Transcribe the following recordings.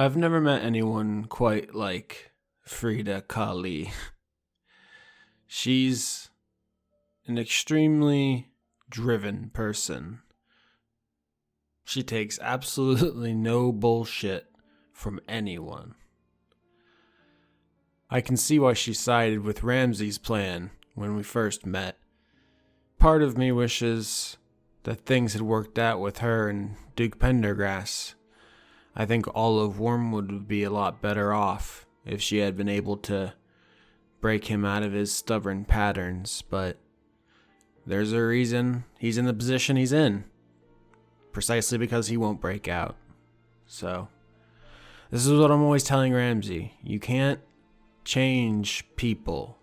I've never met anyone quite like Frida Kali. She's an extremely driven person. She takes absolutely no bullshit from anyone. I can see why she sided with Ramsay's plan when we first met. Part of me wishes that things had worked out with her and Duke Pendergrass. I think Olive Wormwood would be a lot better off if she had been able to break him out of his stubborn patterns, but there's a reason he's in the position he's in. Precisely because he won't break out. So, this is what I'm always telling Ramsay. You can't change people.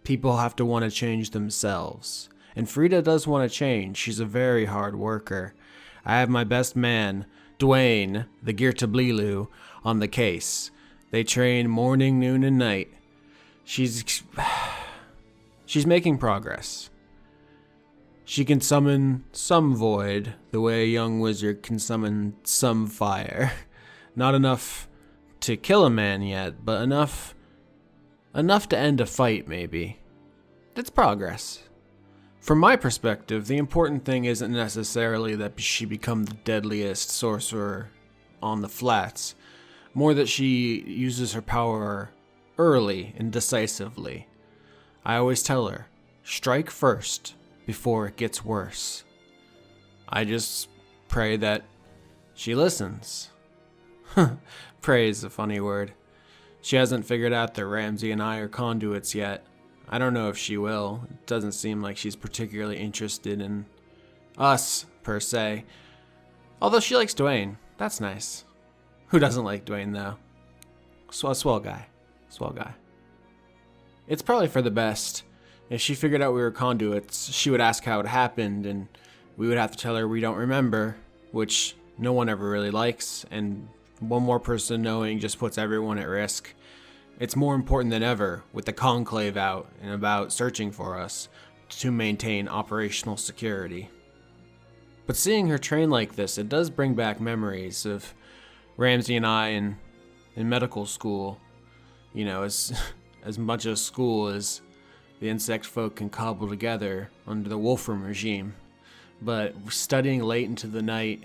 People have to want to change themselves. And Frida does want to change. She's a very hard worker. I have my best man, Dwayne, the Girtablilu, on the case. They train morning, noon, and night. She's making progress. She can summon some void, the way a young wizard can summon some fire. Not enough to kill a man yet, but enough to end a fight, maybe. That's progress. From my perspective, the important thing isn't necessarily that she become the deadliest sorcerer on the flats, more that she uses her power early and decisively. I always tell her, strike first before it gets worse. I just pray that she listens. Pray is a funny word. She hasn't figured out that Ramsay and I are conduits yet. I don't know if she will. It doesn't seem like she's particularly interested in us, per se. Although she likes Dwayne. That's nice. Who doesn't like Dwayne, though? Swell guy. Swell guy. It's probably for the best. If she figured out we were conduits, she would ask how it happened, and we would have to tell her we don't remember, which no one ever really likes, and one more person knowing just puts everyone at risk. It's more important than ever, with the conclave out and about searching for us, to maintain operational security. But seeing her train like this, it does bring back memories of Ramsay and I in medical school. You know, as much of school as the insect folk can cobble together under the Wolfram regime. But studying late into the night,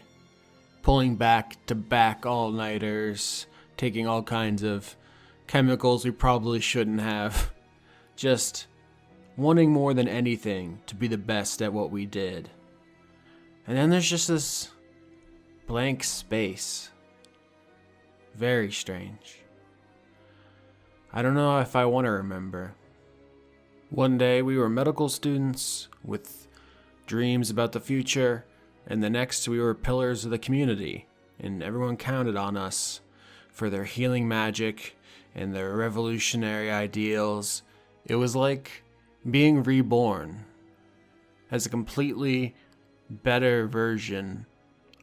pulling back-to-back all-nighters, taking all kinds of chemicals we probably shouldn't have. Just wanting more than anything to be the best at what we did. And then there's just this blank space. Very strange. I don't know if I want to remember. One day we were medical students with dreams about the future, and the next we were pillars of the community, and everyone counted on us for their healing magic and their revolutionary ideals. It was like being reborn as a completely better version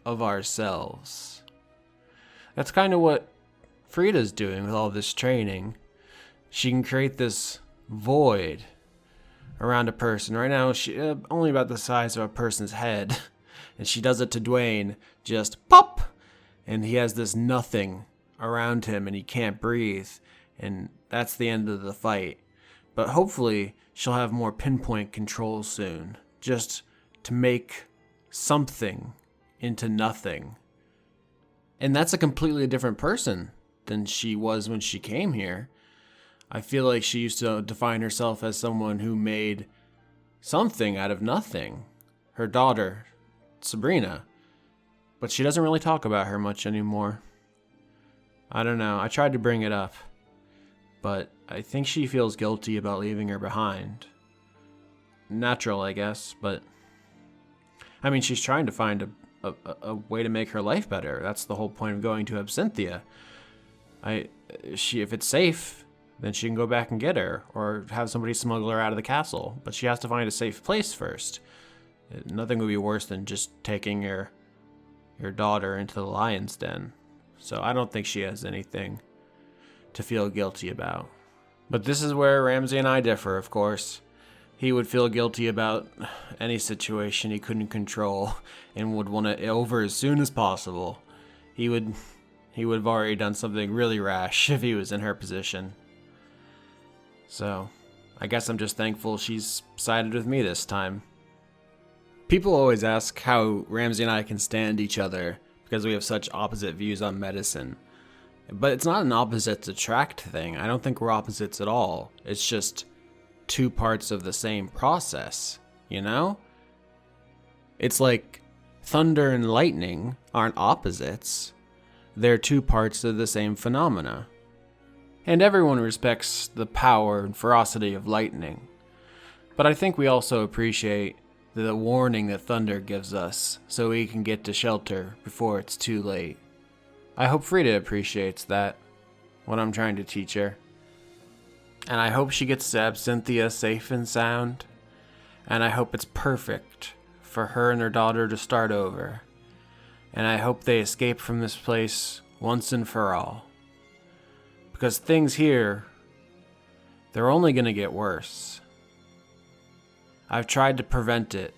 of ourselves. That's kind of what Frida's doing with all this training. She can create this void around a person. Right now, she only about the size of a person's head. And she does it to Dwayne, just pop! And he has this nothing around him and he can't breathe. And that's the end of the fight. But hopefully, she'll have more pinpoint control soon. Just to make something into nothing. And that's a completely different person than she was when she came here. I feel like she used to define herself as someone who made something out of nothing. Her daughter, Sabrina. But she doesn't really talk about her much anymore. I don't know. I tried to bring it up. But I think she feels guilty about leaving her behind. Natural, I guess, but I mean, she's trying to find a way to make her life better. That's the whole point of going to Absinthia. If it's safe, then she can go back and get her, or have somebody smuggle her out of the castle. But she has to find a safe place first. Nothing would be worse than just taking your daughter into the lion's den. So I don't think she has anything to feel guilty about. But this is where Ramsay and I differ, of course. He would feel guilty about any situation he couldn't control and would want it over as soon as possible. He would he would have already done something really rash if he was in her position. So, I guess I'm just thankful she's sided with me this time. People always ask how Ramsey and I can stand each other because we have such opposite views on medicine. But it's not an opposites attract thing. I don't think we're opposites at all. It's just two parts of the same process, you know? It's like thunder and lightning aren't opposites. They're two parts of the same phenomena. And everyone respects the power and ferocity of lightning. But I think we also appreciate the warning that thunder gives us so we can get to shelter before it's too late. I hope Frida appreciates that, what I'm trying to teach her. And I hope she gets to Absinthia safe and sound. And I hope it's perfect for her and her daughter to start over. And I hope they escape from this place once and for all. Because things here, they're only going to get worse. I've tried to prevent it,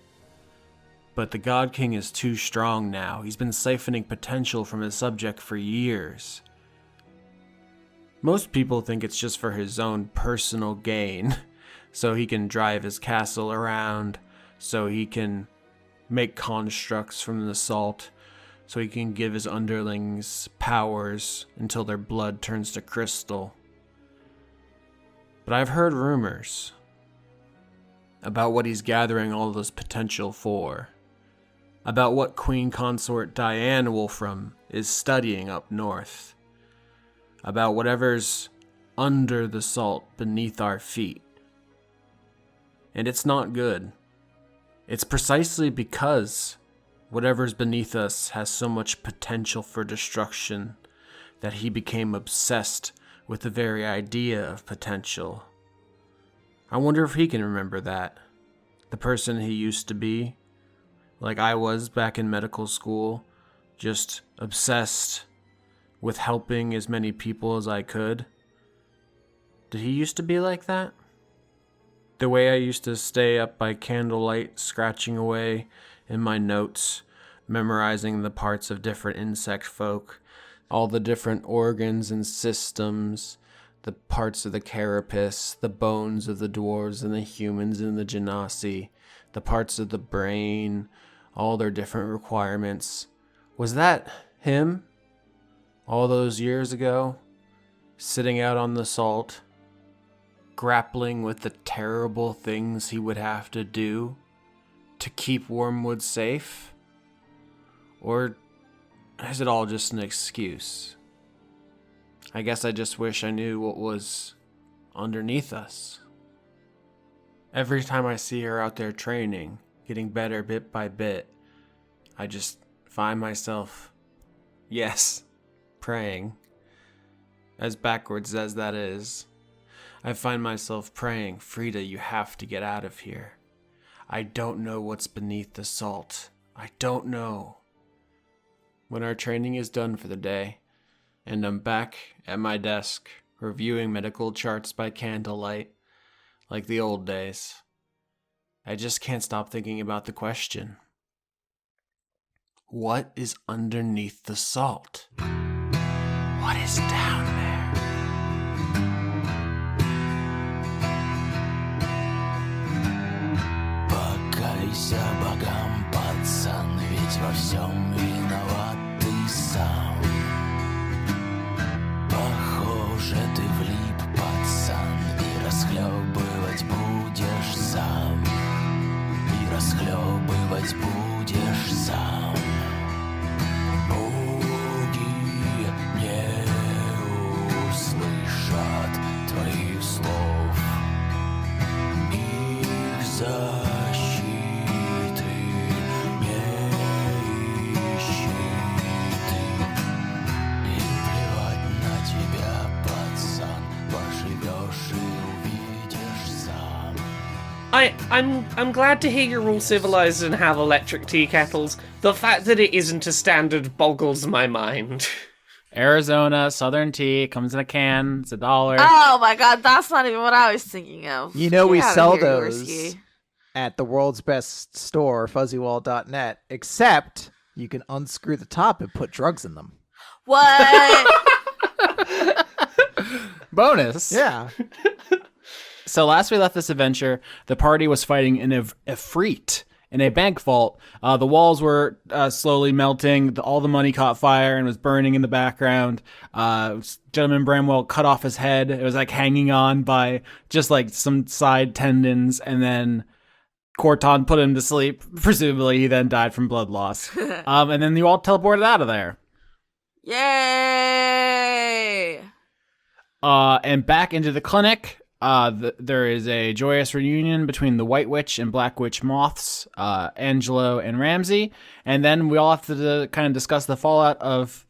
but the God King is too strong now. He's been siphoning potential from his subject for years. Most people think it's just for his own personal gain, so he can drive his castle around, so he can make constructs from the salt, so he can give his underlings powers until their blood turns to crystal. But I've heard rumors about what he's gathering all this potential for, about what Queen Consort Diane Wolfram is studying up north, about whatever's under the salt beneath our feet. And it's not good. It's precisely because whatever's beneath us has so much potential for destruction that he became obsessed with the very idea of potential. I wonder if he can remember that. The person he used to be, like I was back in medical school, just obsessed with helping as many people as I could. Did he used to be like that? The way I used to stay up by candlelight, scratching away in my notes, memorizing the parts of different insect folk, all the different organs and systems, the parts of the carapace, the bones of the dwarves and the humans and the genasi, the parts of the brain, all their different requirements. Was that him? All those years ago? Sitting out on the salt? Grappling with the terrible things he would have to do to keep Wormwood safe? Or is it all just an excuse? I guess I just wish I knew what was underneath us. Every time I see her out there training, getting better bit by bit, I just find myself, yes, praying. As backwards as that is, I find myself praying, Frida, you have to get out of here. I don't know what's beneath the salt. I don't know. When our training is done for the day, and I'm back at my desk, reviewing medical charts by candlelight, like the old days, I just can't stop thinking about the question. What is underneath the salt? What is down there? Покайся богам, пацан, ведь во всем виноват ты сам. Похоже, ты влип, пацан, и расхлебывать будешь сам. И расхлебывать будешь сам. Боги не услышат твоих слов. Их защиты не ищи ты. И плевать на тебя, пацан, поживешь и увидишь сам. I'm glad to hear you're all civilized and have electric tea kettles. The fact that it isn't a standard boggles my mind. Arizona Southern tea comes in a can. It's $1. Oh my god, that's not even what I was thinking of. You know, we Get out of sell here, those Risky. at the world's best store, fuzzywall.net, except you can unscrew the top and put drugs in them. What? Bonus. Yeah. So last we left this adventure, the party was fighting in a Efreet in a bank vault. The walls were slowly melting. All the money caught fire and was burning in the background. Gentleman Bramwell cut off his head. It was like hanging on by just like some side tendons. And then Khorton put him to sleep. Presumably he then died from blood loss. And then you all teleported out of there. Yay! And back into the clinic. There is a joyous reunion between the White Witch and Black Witch moths, Angelo and Ramsey, and then we all have to kind of discuss the fallout of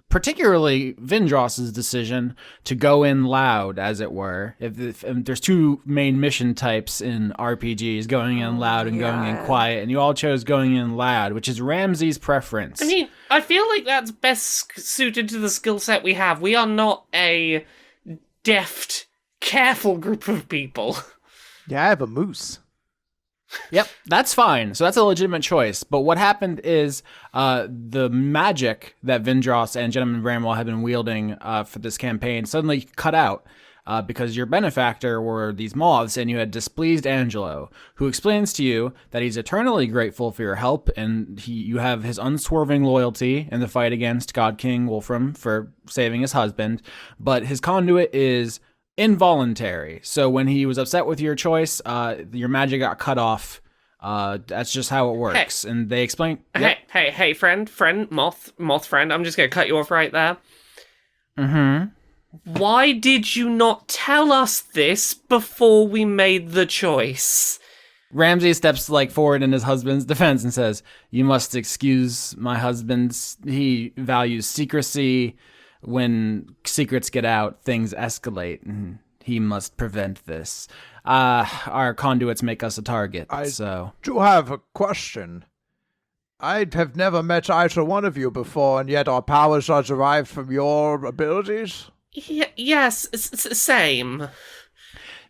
particularly Vindrass's decision to go in loud, as it were. If there's two main mission types in RPGs, going in loud and going in quiet, and you all chose going in loud, which is Ramsey's preference. I mean, I feel like that's best suited to the skill set we have. We are not a deft, careful group of people. Yeah, I have a moose. Yep, that's fine. So that's a legitimate choice. But what happened is the magic that Vindrass and Gentleman Bramwell had been wielding for this campaign suddenly cut out because your benefactor were these moths, and you had displeased Angelo, who explains to you that he's eternally grateful for your help, and you have his unswerving loyalty in the fight against God King Wolfram for saving his husband, but his conduit is involuntary. So when he was upset with your choice, your magic got cut off. That's just how it works. Hey. And they explain. Yep. Hey, friend, moth friend. I'm just gonna cut you off right there. Mm-hmm. Why did you not tell us this before we made the choice? Ramsey steps forward in his husband's defense and says, "You must excuse my husband. He values secrecy. When secrets get out, things escalate, and he must prevent this. Our conduits make us a target, I so..." do have a question. I have never met either one of you before, and yet our powers are derived from your abilities? Yes, same.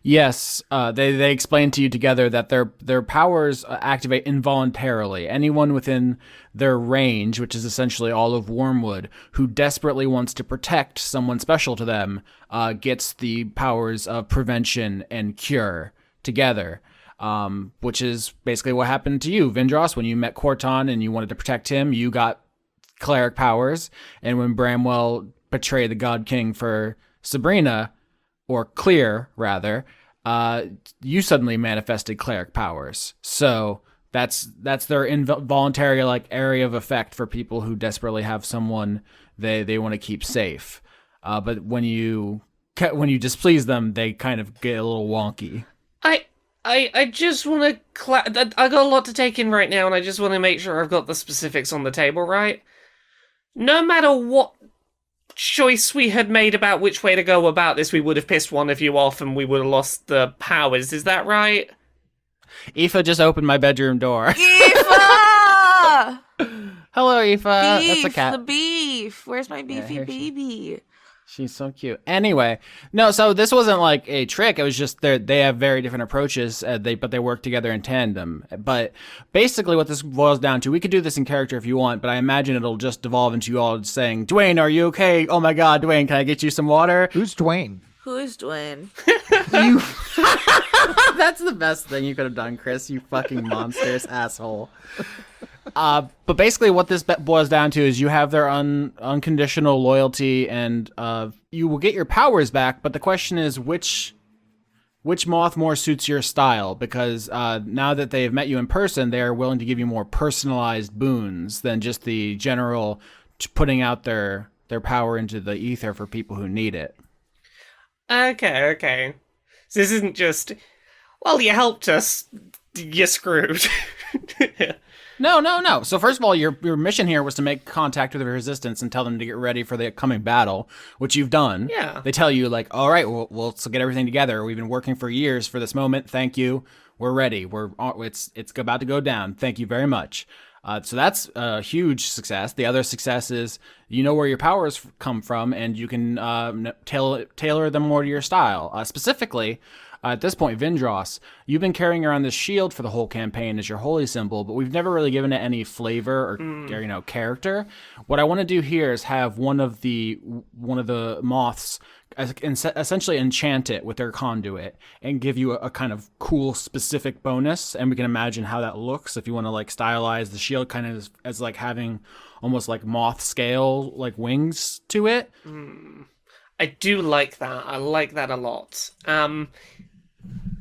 Yes, they explain to you together that their powers activate involuntarily. Anyone within their range, which is essentially all of Wormwood, who desperately wants to protect someone special to them, gets the powers of prevention and cure together, which is basically what happened to you, Vindrass. When you met Khorton and you wanted to protect him, you got cleric powers, and when Bramwell betrayed the God King for Sabrina, or Clear, rather, you suddenly manifested cleric powers. So that's their involuntary area of effect for people who desperately have someone they want to keep safe. But when you displease them, they kind of get a little wonky. I just want to... I got a lot to take in right now, and I just want to make sure I've got the specifics on the table, right? No matter what choice we had made about which way to go about this, we would have pissed one of you off and we would have lost the powers. Is that right? Aoife just opened my bedroom door. Aoife! Hello, Aoife. Beef, That's a cat. the beef. Where's my beefy baby? She's so cute. Anyway, no, so this wasn't a trick. It was just they have very different approaches, but they work together in tandem. But basically what this boils down to, we could do this in character if you want, but I imagine it'll just devolve into you all saying, "Dwayne, are you okay? Oh my God, Dwayne, can I get you some water?" Who's Dwayne? Who is Dwayne? You. That's the best thing you could have done, Chris, you fucking monstrous asshole. But basically what this boils down to is you have their unconditional loyalty, and you will get your powers back, but the question is which moth more suits your style, because now that they have met you in person, they are willing to give you more personalized boons than just the general putting out their power into the ether for people who need it. Okay. So this isn't just, well, you helped us, you're screwed. No. So first of all, your mission here was to make contact with the resistance and tell them to get ready for the upcoming battle, which you've done. Yeah. They tell you all right, we'll get everything together. We've been working for years for this moment. Thank you. We're ready. It's about to go down. Thank you very much. So that's a huge success. The other success is you know where your powers come from, and you can tailor them more to your style. Specifically, At this point, Vindrass, you've been carrying around this shield for the whole campaign as your holy symbol, but we've never really given it any flavor or character. What I want to do here is have one of the moths essentially enchant it with their conduit and give you a kind of cool specific bonus, and we can imagine how that looks if you want to like stylize the shield kind of as like having almost like moth scale like wings to it. I do like that. I like that a lot.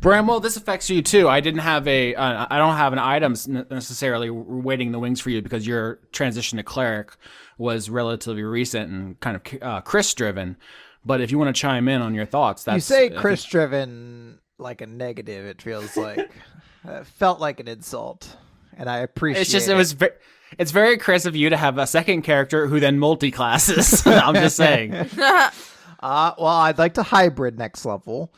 Bramwell, this affects you too. I didn't have I don't have an item necessarily waiting the wings for you because your transition to cleric was relatively recent and kind of Chris driven. But if you want to chime in on your thoughts, that's... You say Chris driven like a negative, it feels like. It felt like an insult. And I appreciate it. It's very Chris of you to have a second character who then multi-classes. I'm just saying. Well, I'd like to hybrid next level.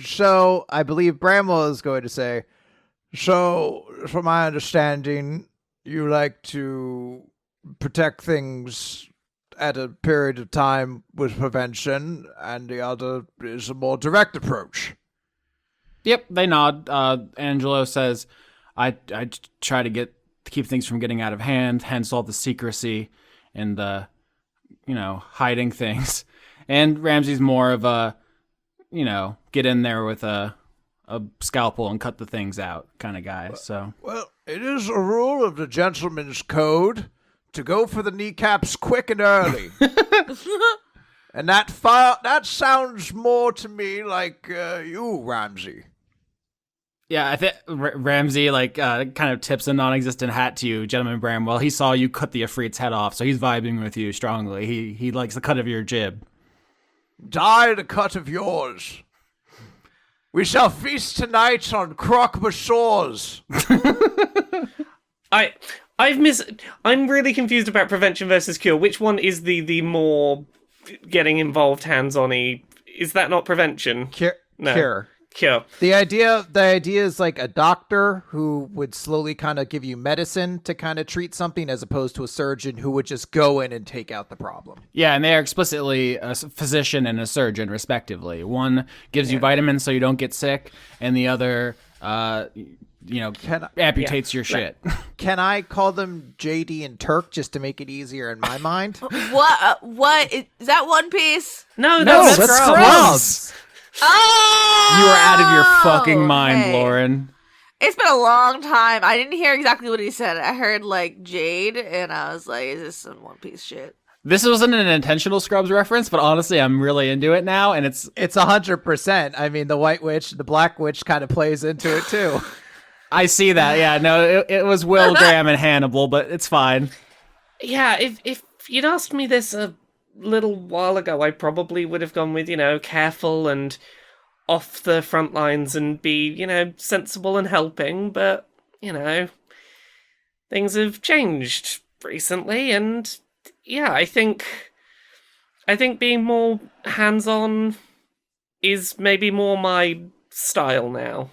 So I believe Bramwell is going to say, so from my understanding, you like to protect things at a period of time with prevention, and the other is a more direct approach. Yep, they nod. Angelo says, I try to keep things from getting out of hand, hence all the secrecy and the, hiding things. And Ramsey's more of a, get in there with a scalpel and cut the things out kind of guy. So, well, it is a rule of the gentleman's code to go for the kneecaps quick and early. And that sounds more to me like you, Ramsey. Yeah, I think Ramsey kind of tips a non-existent hat to you, Gentleman Bramwell. He saw you cut the Ifrit's head off, so he's vibing with you strongly. He likes the cut of your jib. Die the cut of yours. We shall feast tonight on croque shores. I'm really confused about prevention versus cure. Which one is the more getting involved hands-on-y? Is that not prevention? Cure. Cure. The idea is like a doctor who would slowly kind of give you medicine to kind of treat something, as opposed to a surgeon who would just go in and take out the problem. Yeah, and they are explicitly a physician and a surgeon, respectively. One gives you vitamins so you don't get sick, and the other, amputates your shit. Can I call them JD and Turk just to make it easier in my mind? What? Is that One Piece? No, that's Scrubs. Oh! You are out of your fucking mind, okay. Lauren. It's been a long time. I didn't hear exactly what he said. I heard like Jade, and I was like, "Is this some One Piece shit?" This wasn't an intentional Scrubs reference, but honestly, I'm really into it now, and it's 100%. I mean, the White Witch, the Black Witch, kind of plays into it too. I see that. Yeah, no, it was Will Graham and Hannibal, but it's fine. Yeah, if you'd asked me this a little while ago, I probably would have gone with, careful and off the front lines and be, sensible and helping, but, things have changed recently, and yeah, I think being more hands-on is maybe more my style now.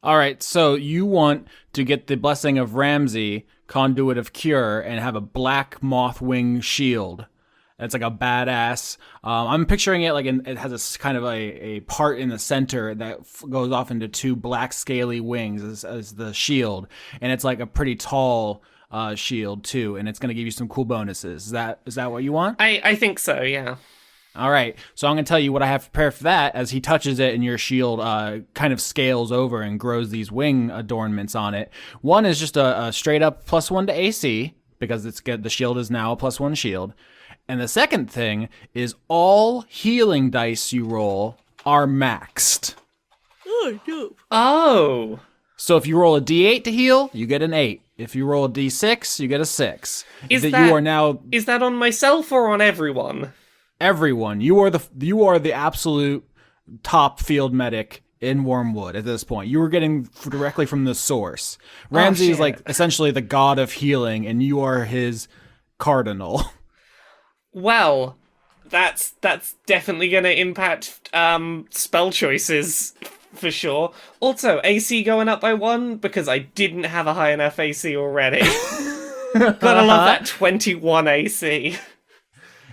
All right, so you want to get the blessing of Ramsey, conduit of cure, and have a black moth wing shield. It's like a badass. I'm picturing it like it has a kind of a part in the center that goes off into two black scaly wings as the shield, and it's like a pretty tall shield too, and it's going to give you some cool bonuses. Is that what you want? I think so, yeah. All right, so I'm going to tell you what I have prepared for that. As he touches it and your shield kind of scales over and grows these wing adornments on it. One is just a straight up +1 to AC, because the shield is now a +1 shield. And the second thing is all healing dice you roll are maxed. Oh, dope. Oh. So if you roll a D8 to heal, you get an 8. If you roll a D6, you get a 6. Is that on myself or on everyone? Everyone. You are the absolute top field medic in Wormwood at this point. You were getting directly from the source. Ramsey is like essentially the god of healing, and you are his cardinal. Well, that's definitely going to impact spell choices for sure. Also, AC going up by 1 because I didn't have a high enough AC already. Gotta love that 21 AC.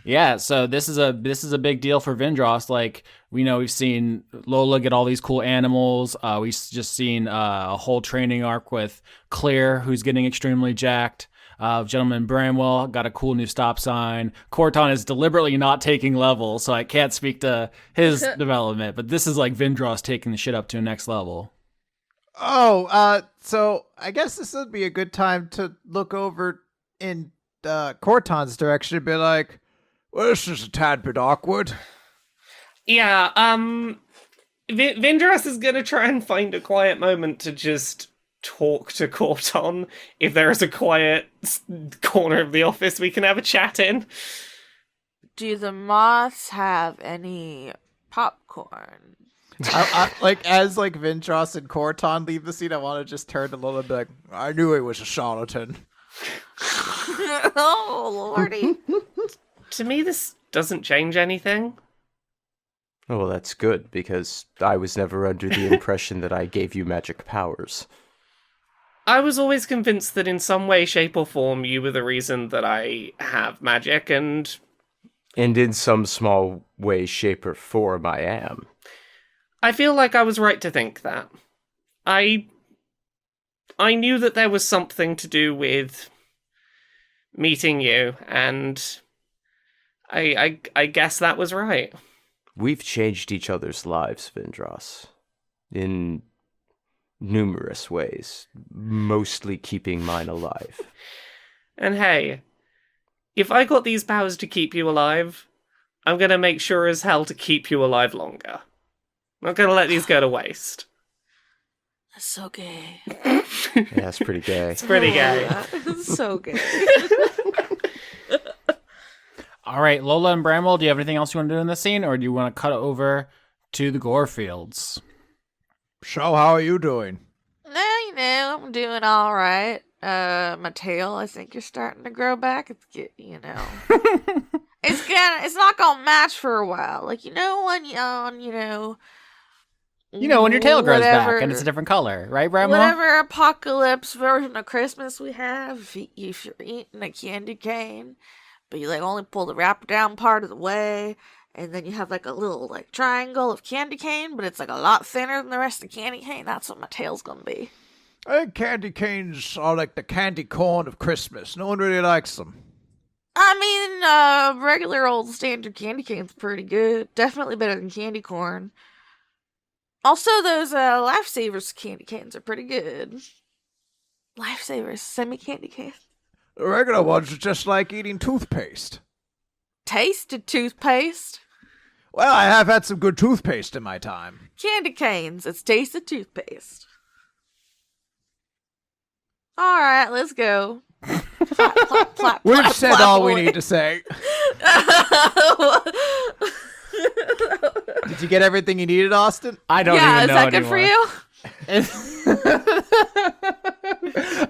Yeah, so this is a big deal for Vindrass. Like we've seen Lola get all these cool animals. We've just seen a whole training arc with Clear, who's getting extremely jacked. Gentleman Bramwell got a cool new stop sign. Khorton is deliberately not taking levels, so I can't speak to his development. But this is like Vindrass taking the shit up to a next level. Oh, so I guess this would be a good time to look over in Khorton's direction and be like, well, this is a tad bit awkward. Yeah, Vindrass is gonna try and find a quiet moment to just talk to Khorton. If there is a quiet corner of the office we can have a chat in. Do the moths have any popcorn? As Vindrass and Khorton leave the scene, I want to just turn to Lola and be like, I knew he was a charlatan. Oh, lordy. To me, this doesn't change anything. Oh, well, that's good, because I was never under the impression that I gave you magic powers. I was always convinced that in some way, shape, or form, you were the reason that I have magic, and in some small way, shape, or form, I am. I feel like I was right to think that. I knew that there was something to do with meeting you, and I guess that was right. We've changed each other's lives, Vindrass, in numerous ways, mostly keeping mine alive. And hey, if I got these powers to keep you alive, I'm gonna make sure as hell to keep you alive longer. I'm not gonna let these go to waste. That's so gay. Yeah, that's pretty gay. It's pretty gay. That's so gay. All right, Lola and Bramwell, do you have anything else you want to do in this scene, or do you want to cut over to the Gorefields? So, how are you doing? I'm doing all right. My tail, I think, is starting to grow back. It's not gonna match for a while. Like, when when your tail grows whatever, back and it's a different color, right, Bramwell? whatever apocalypse version of Christmas we have, if you're eating a candy cane, but you only pull the wrapper down part of the way, and then you have a little triangle of candy cane, but it's a lot thinner than the rest of the candy cane. That's what my tail's gonna be. I think candy canes are like the candy corn of Christmas. No one really likes them. I mean, regular old standard candy cane's pretty good. Definitely better than candy corn. Also, those Lifesavers candy canes are pretty good. Lifesavers, semi-candy canes. The regular ones are just like eating toothpaste. Tasted toothpaste. Well, I have had some good toothpaste in my time. Candy canes, it's tasted toothpaste. Alright, let's go. Plap, plap, plap, We've plap, said plap all we away. need to say. Did you get everything you needed, Austin? I don't Yeah, even is know that good for anymore. you?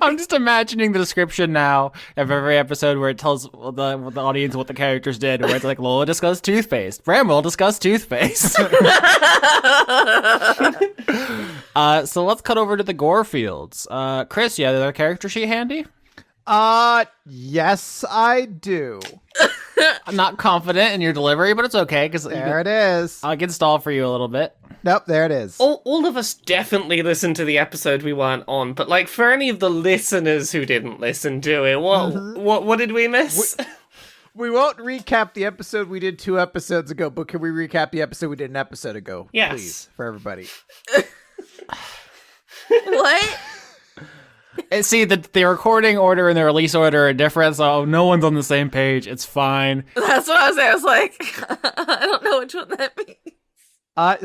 I'm just imagining the description now of every episode where it tells the audience what the characters did, where it's like Lola discussed toothpaste, Bramwell discussed toothpaste. So let's cut over to the Gorefields. Chris, you have the character sheet handy? Yes, I do. I'm not confident in your delivery, but it's okay because There it is. I can stall for you a little bit. Nope, there it is. All of us definitely listened to the episode we weren't on, but for any of the listeners who didn't listen to it, what did we miss? We won't recap the episode we did 2 episodes ago, but can we recap the episode we did an episode ago? Yes. Please, for everybody. What? And see, the recording order and the release order are different, so no one's on the same page. It's fine. That's what I was saying. I was like, I don't know which one that means.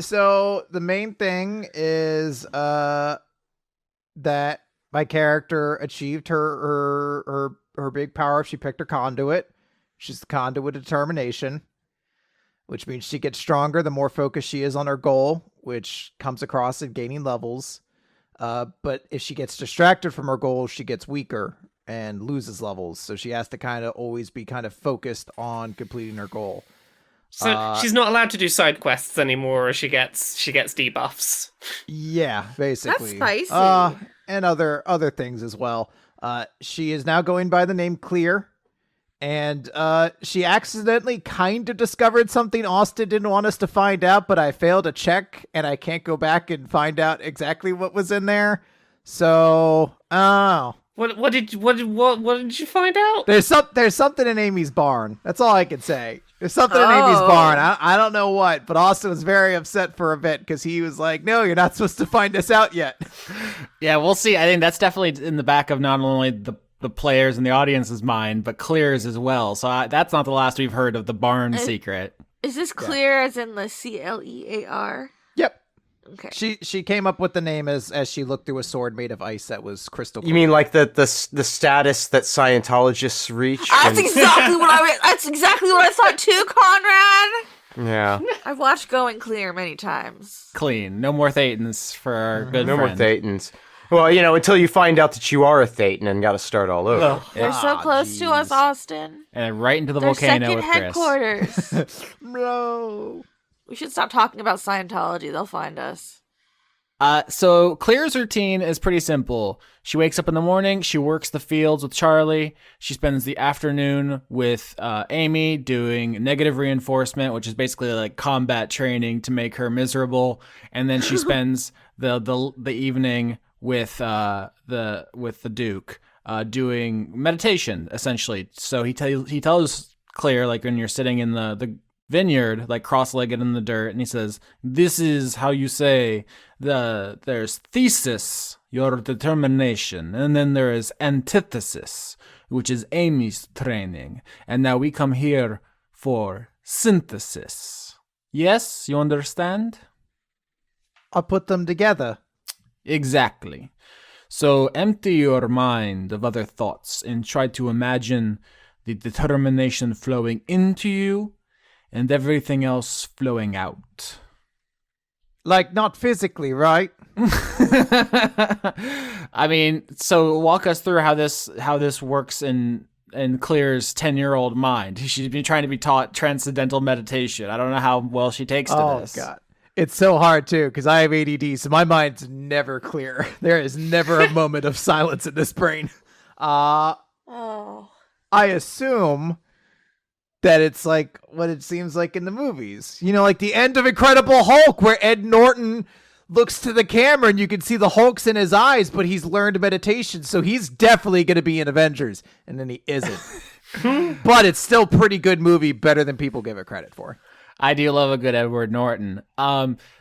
So the main thing is that my character achieved her big power if she picked her conduit. She's the conduit of determination, which means she gets stronger the more focused she is on her goal, which comes across in gaining levels. But if she gets distracted from her goal, she gets weaker and loses levels. So she has to kind of always be kind of focused on completing her goal. So she's not allowed to do side quests anymore, or she gets debuffs. Yeah, basically. That's spicy. And other things as well. She is now going by the name Clear And she accidentally kind of discovered something Austin didn't want us to find out, but I failed to check, and I can't go back and find out exactly what was in there. So, oh. What did you find out? There's something in Amy's barn. That's all I can say. There's something in Amy's barn. I don't know what, but Austin was very upset for a bit because he was like, "No, you're not supposed to find this out yet." Yeah, we'll see. I think that's definitely in the back of not only the players and the audience's mind, but Clear's as well. So that's not the last we've heard of the barn secret. Is this Clear as in the Clear? Yep. Okay. She came up with the name as she looked through a sword made of ice that was crystal clear. You mean like the status that Scientologists reach? That's exactly what I thought too, Conrad. Yeah. I've watched Going Clear many times. Clean. No more Thetans for our good No friend. more Thetans. Well, until you find out that you are a Thetan and got to start all over. They're so close to us, Austin. And right into the Their volcano second with Chris. headquarters. No. We should stop talking about Scientology. They'll find us. So Claire's routine is pretty simple. She wakes up in the morning, she works the fields with Charlie, she spends the afternoon with Amy doing negative reinforcement, which is basically like combat training to make her miserable, and then she spends the evening with the Duke doing meditation essentially. So he tells Claire, like, when you're sitting in the vineyard, like cross-legged in the dirt, and he says, "This is how you say there's thesis, your determination, and then there is antithesis, which is Amy's training, and now we come here for synthesis. Yes, you understand?" I'll put them together. Exactly. So empty your mind of other thoughts and try to imagine the determination flowing into you and everything else flowing out. Like, not physically, right? I mean, so walk us through how this works in Clear's 10-year-old mind. She's been trying to be taught transcendental meditation. I don't know how well she takes to this. Oh, God. It's so hard, too, because I have ADD, so my mind's never clear. There is never a moment of silence in this brain. I assume that it's like what it seems like in the movies. Like the end of Incredible Hulk, where Ed Norton looks to the camera and you can see the Hulk's in his eyes, but he's learned meditation, so he's definitely going to be in Avengers, and then he isn't. But it's still pretty good movie, better than people give it credit for. I do love a good Edward Norton.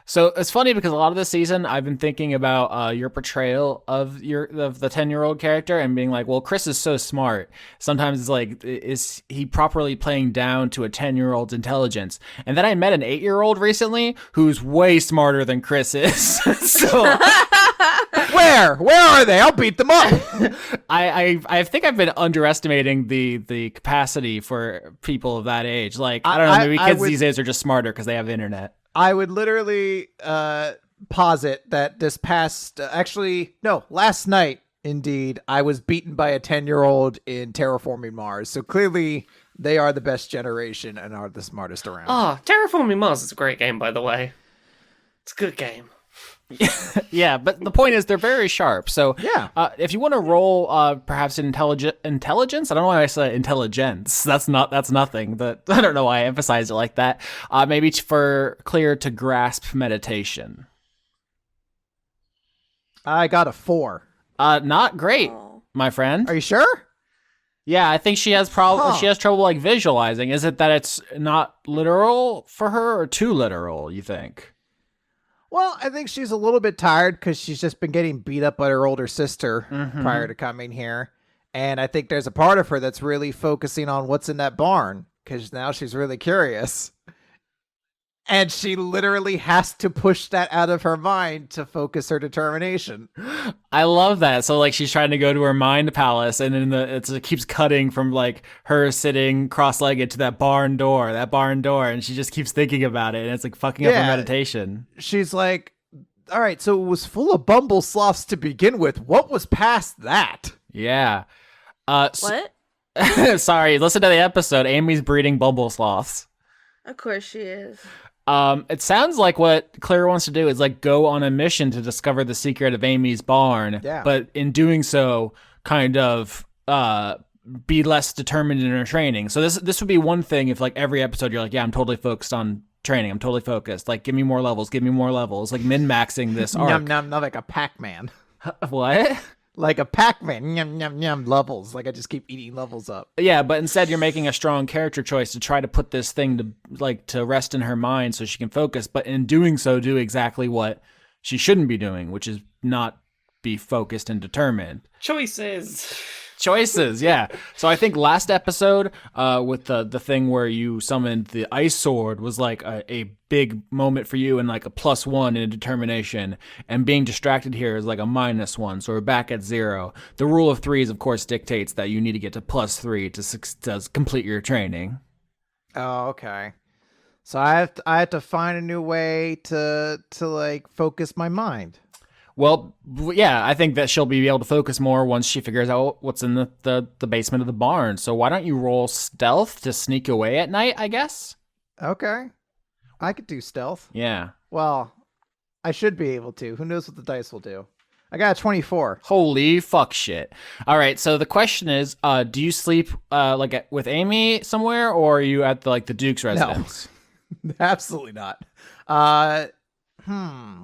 So it's funny because a lot of the season I've been thinking about your portrayal of the 10-year-old character and being like, well, Chris is so smart. Sometimes it's like, is he properly playing down to a 10-year-old's intelligence? And then I met an 8-year-old recently who's way smarter than Chris is. So Where are they? I'll beat them up. I think I've been underestimating the capacity for people of that age. Like, I don't know, maybe kids these days are just smarter because they have the internet. I would literally posit that this past, last night, indeed, I was beaten by a 10-year-old in Terraforming Mars. So clearly they are the best generation and are the smartest around. Oh, Terraforming Mars is a great game, by the way. It's a good game. Yeah, but the point is they're very sharp. So yeah, if you want to roll perhaps intelligence, I don't know why I say intelligence. That's nothing. But I don't know why I emphasize it like that. Maybe for Clear to grasp meditation. I got a 4. Not great, my friend. Are you sure? Yeah, I think she has She has trouble like visualizing. Is it that it's not literal for her, or too literal? You think? Well, I think she's a little bit tired because she's just been getting beat up by her older sister prior to coming here. And I think there's a part of her that's really focusing on what's in that barn because now she's really curious. And she literally has to push that out of her mind to focus her determination. I love that. So like she's trying to go to her mind palace, and then it keeps cutting from like her sitting cross-legged to that barn door, and she just keeps thinking about it, and it's like fucking up her meditation. She's like, all right, so it was full of bumble sloths to begin with. What was past that? Yeah. What? Sorry, listen to the episode. Amy's breeding bumble sloths. Of course she is. It sounds like what Claire wants to do is like go on a mission to discover the secret of Amy's barn. Yeah. But in doing so, kind of be less determined in her training. So this would be one thing if like every episode you're like, yeah, I'm totally focused on training. I'm totally focused. Like, give me more levels. Like min-maxing this arc. Num num num, like a Pac-Man. What? Like a Pac-Man, yum yum yum, levels. Like I just keep eating levels up. Yeah, but instead you're making a strong character choice to try to put this thing to rest in her mind so she can focus. But in doing so, do exactly what she shouldn't be doing, which is not be focused and determined. Choices, yeah. So I think last episode, with the thing where you summoned the ice sword was like a big moment for you and like a +1 in determination. And being distracted here is like a -1, so we're back at 0. The rule of threes, of course, dictates that you need to get to +3 to complete your training. Oh, okay. So I have to find a new way to like focus my mind. Well, yeah, I think that she'll be able to focus more once she figures out what's in the basement of the barn. So why don't you roll stealth to sneak away at night, I guess? Okay. I could do stealth. Yeah. Well, I should be able to. Who knows what the dice will do? I got a 24. Holy fuck shit. All right, so the question is, do you sleep with Amy somewhere, or are you at the Duke's residence? No. Absolutely not.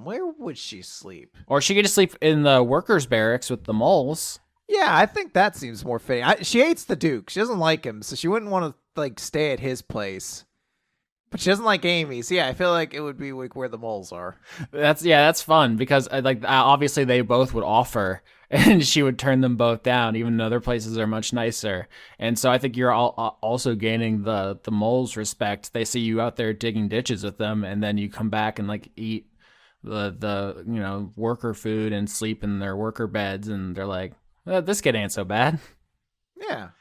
Where would she sleep? Or she could just sleep in the workers' barracks with the moles. Yeah, I think that seems more fitting. She hates the Duke. She doesn't like him, so she wouldn't want to stay at his place. But she doesn't like Amy, so yeah, I feel like it would be like where the moles are. That's fun because obviously they both would offer, and she would turn them both down, even though their places are much nicer. And so I think you're also gaining the moles' respect. They see you out there digging ditches with them, and then you come back and eat the worker food and sleep in their worker beds, and they're like, this kid ain't so bad. Yeah.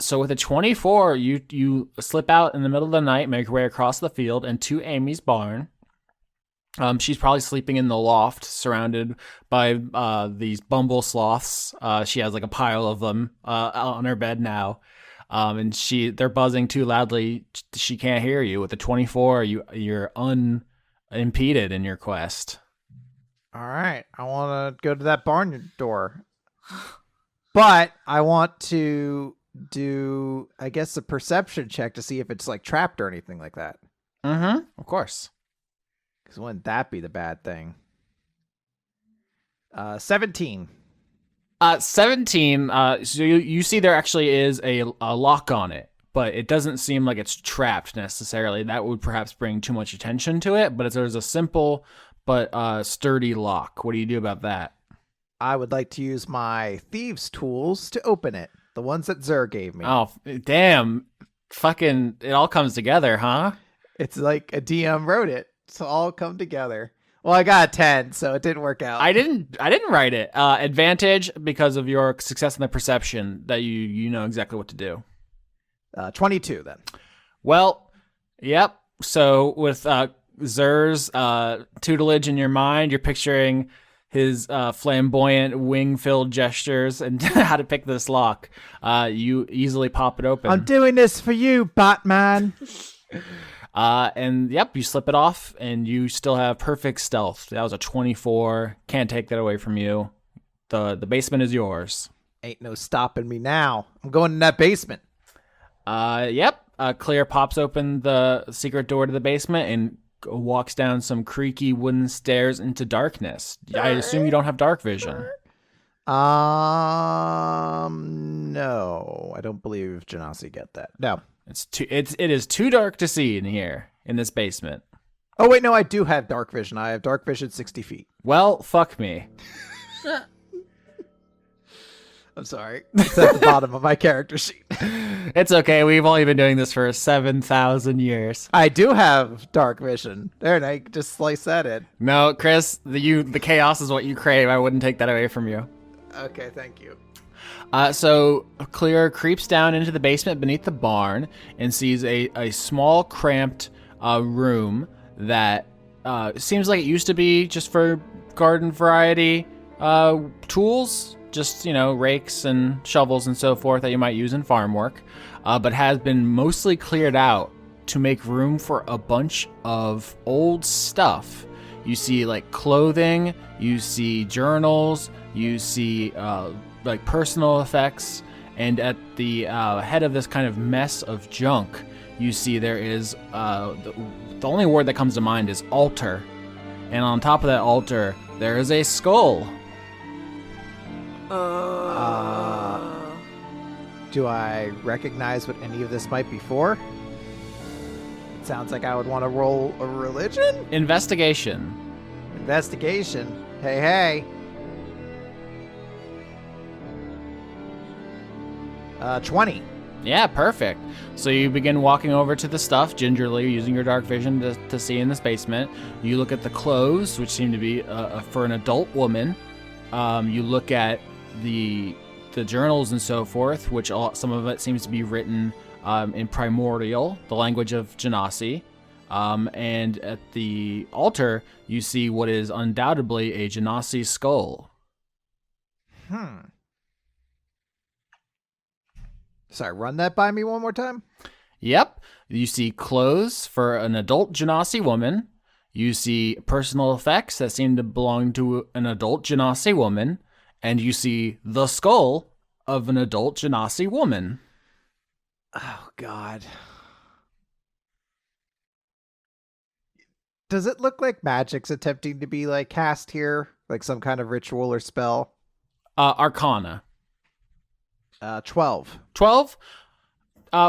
So with a 24, you slip out in the middle of the night, make your way across the field and to Amy's barn. She's probably sleeping in the loft, surrounded by these bumble sloths. She has a pile of them on her bed now, and they're buzzing too loudly. She can't hear you. With a 24, you're unimpeded in your quest. All right, I want to go to that barn door, but I want to do, I guess, a perception check to see if it's trapped or anything like that. Of course. Because wouldn't that be the bad thing? 17. 17. So you see there actually is a lock on it, but it doesn't seem like it's trapped necessarily. That would perhaps bring too much attention to it, but there's a simple but sturdy lock. What do you do about that? I would like to use my thieves' tools to open it. The ones that Zer gave me. Oh, damn. Fucking, it all comes together, huh? It's like a DM wrote it. So all come together. Well, I got a 10, so it didn't work out. I didn't write it. Advantage because of your success in the perception that you know exactly what to do. 22 then. Well, yep. So with Zer's tutelage in your mind, you're picturing his flamboyant wing-filled gestures and how to pick this lock. You easily pop it open. I'm doing this for you, Batman. And yep, you slip it off, and you still have perfect stealth. That was a 24. Can't take that away from you. The basement is yours. Ain't no stopping me now. I'm going in that basement. Yep. Clear pops open the secret door to the basement and walks down some creaky wooden stairs into darkness. I assume you don't have dark vision. No, I don't believe Genasi get that. No, it is too dark to see in here in this basement. Oh wait, no, I do have dark vision. I have dark vision 60 feet. Well, fuck me. I'm sorry. It's at the bottom of my character sheet. It's okay. We've only been doing this for 7,000 years. I do have dark vision. There, and I just slice that in. No, Chris, the chaos is what you crave. I wouldn't take that away from you. Okay, thank you. So Clear creeps down into the basement beneath the barn and sees a small, cramped room that seems like it used to be just for garden variety tools. Just, rakes and shovels and so forth that you might use in farm work, but has been mostly cleared out to make room for a bunch of old stuff. You see clothing, you see journals, you see personal effects, And at the head of this kind of mess of junk, you see there is the only word that comes to mind is altar. And on top of that altar, there is a skull. Do I recognize what any of this might be for? It sounds like I would want to roll a religion? Investigation. Investigation? Hey. 20. Yeah, perfect. So you begin walking over to the stuff gingerly, using your dark vision to see in this basement. You look at the clothes, which seem to be for an adult woman. You look at the journals and so forth, which some of it seems to be written in Primordial, the language of Genasi. And at the altar, you see what is undoubtedly a Genasi skull. Sorry, run that by me one more time? Yep. You see clothes for an adult Genasi woman. You see personal effects that seem to belong to an adult Genasi woman. And you see the skull of an adult Genasi woman. Oh, God. Does it look like magic's attempting to be, like, cast here? Like some kind of ritual or spell? Arcana. 12. 12?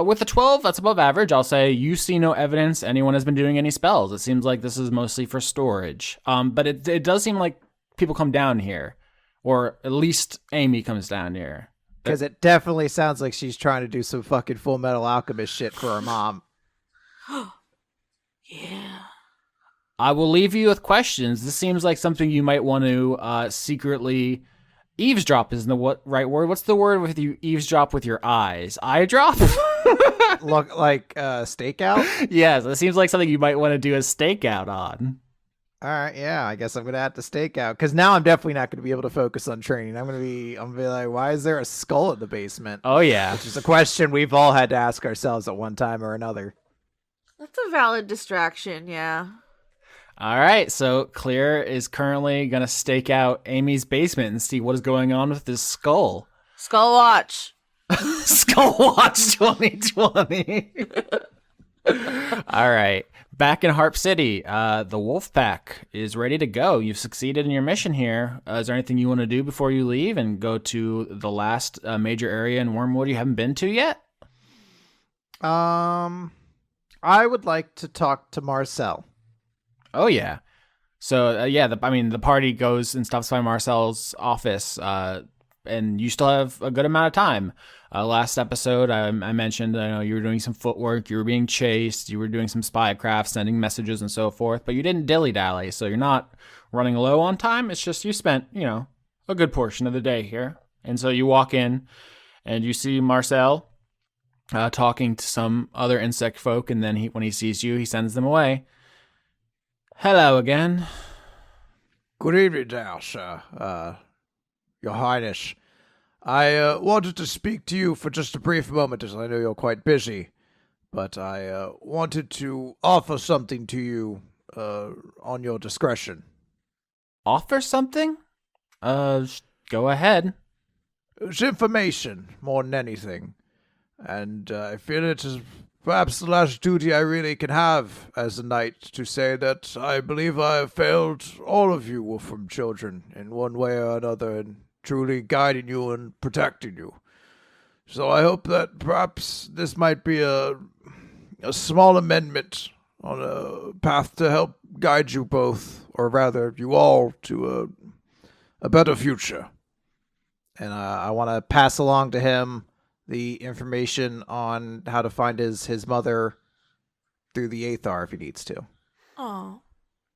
With a 12, that's above average. I'll say you see no evidence anyone has been doing any spells. It seems like this is mostly for storage. But it does seem like people come down here. Or at least Amy comes down here. Because it definitely sounds like she's trying to do some fucking Full Metal Alchemist shit for her mom. Yeah. I will leave you with questions. This seems like something you might want to secretly eavesdrop. Isn't the right word? What's the word with you eavesdrop with your eyes? Eye drop? Look like stakeout? Yes, it seems like something you might want to do a stakeout on. All right, yeah, I guess I'm gonna have to stake out because now I'm definitely not gonna be able to focus on training. I'm gonna be like, why is there a skull in the basement? Oh yeah, which is a question we've all had to ask ourselves at one time or another. That's a valid distraction, yeah. All right, so Clear is currently gonna stake out Amy's basement and see what is going on with this skull. Skullwatch. Skullwatch 2020. All right. Back in Harp City, the wolf pack is ready to go. You've succeeded in your mission here. Is there anything you want to do before you leave and go to the last major area in Wormwood you haven't been to yet? I would like to talk to Marcel. Oh, yeah. So, the party goes and stops by Marcel's office, and you still have a good amount of time. Last episode, I mentioned, you were doing some footwork, you were being chased, you were doing some spycraft, sending messages and so forth, but you didn't dilly-dally, so you're not running low on time. It's just you spent, a good portion of the day here. And so you walk in, and you see Marcel talking to some other insect folk, and then when he sees you, he sends them away. Hello again. Good evening, there, sir. Your Highness. I wanted to speak to you for just a brief moment, as I know you're quite busy, but I wanted to offer something to you on your discretion. Offer something? Go ahead. It's information, more than anything, and I feel it is perhaps the last duty I really can have as a knight to say that I believe I have failed all of you Wolfram children in one way or another in truly guiding you and protecting you. So I hope that perhaps this might be a small amendment on a path to help guide you both, or rather you all, to a better future. And I want to pass along to him the information on how to find his mother through the Aethar if he needs to. Oh.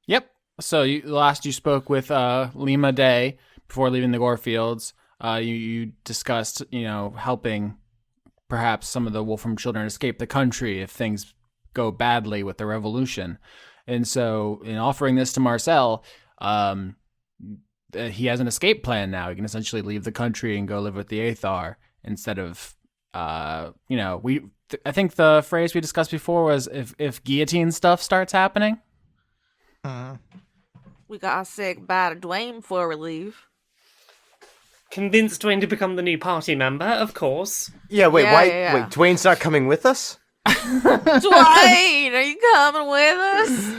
Yep. So last you spoke with Lima Day before leaving the Gorefields. You discussed, helping perhaps some of the Wolfram children escape the country if things go badly with the revolution. And so in offering this to Marcel, he has an escape plan now. He can essentially leave the country and go live with the Aethar instead of, I think the phrase we discussed before was if guillotine stuff starts happening. We gotta say goodbye to Dwayne before we leave. convince Dwayne to become the new party member, of course. Yeah, wait, Yeah, why? yeah, yeah. Wait, Dwayne's not coming with us? Dwayne, are you coming with us?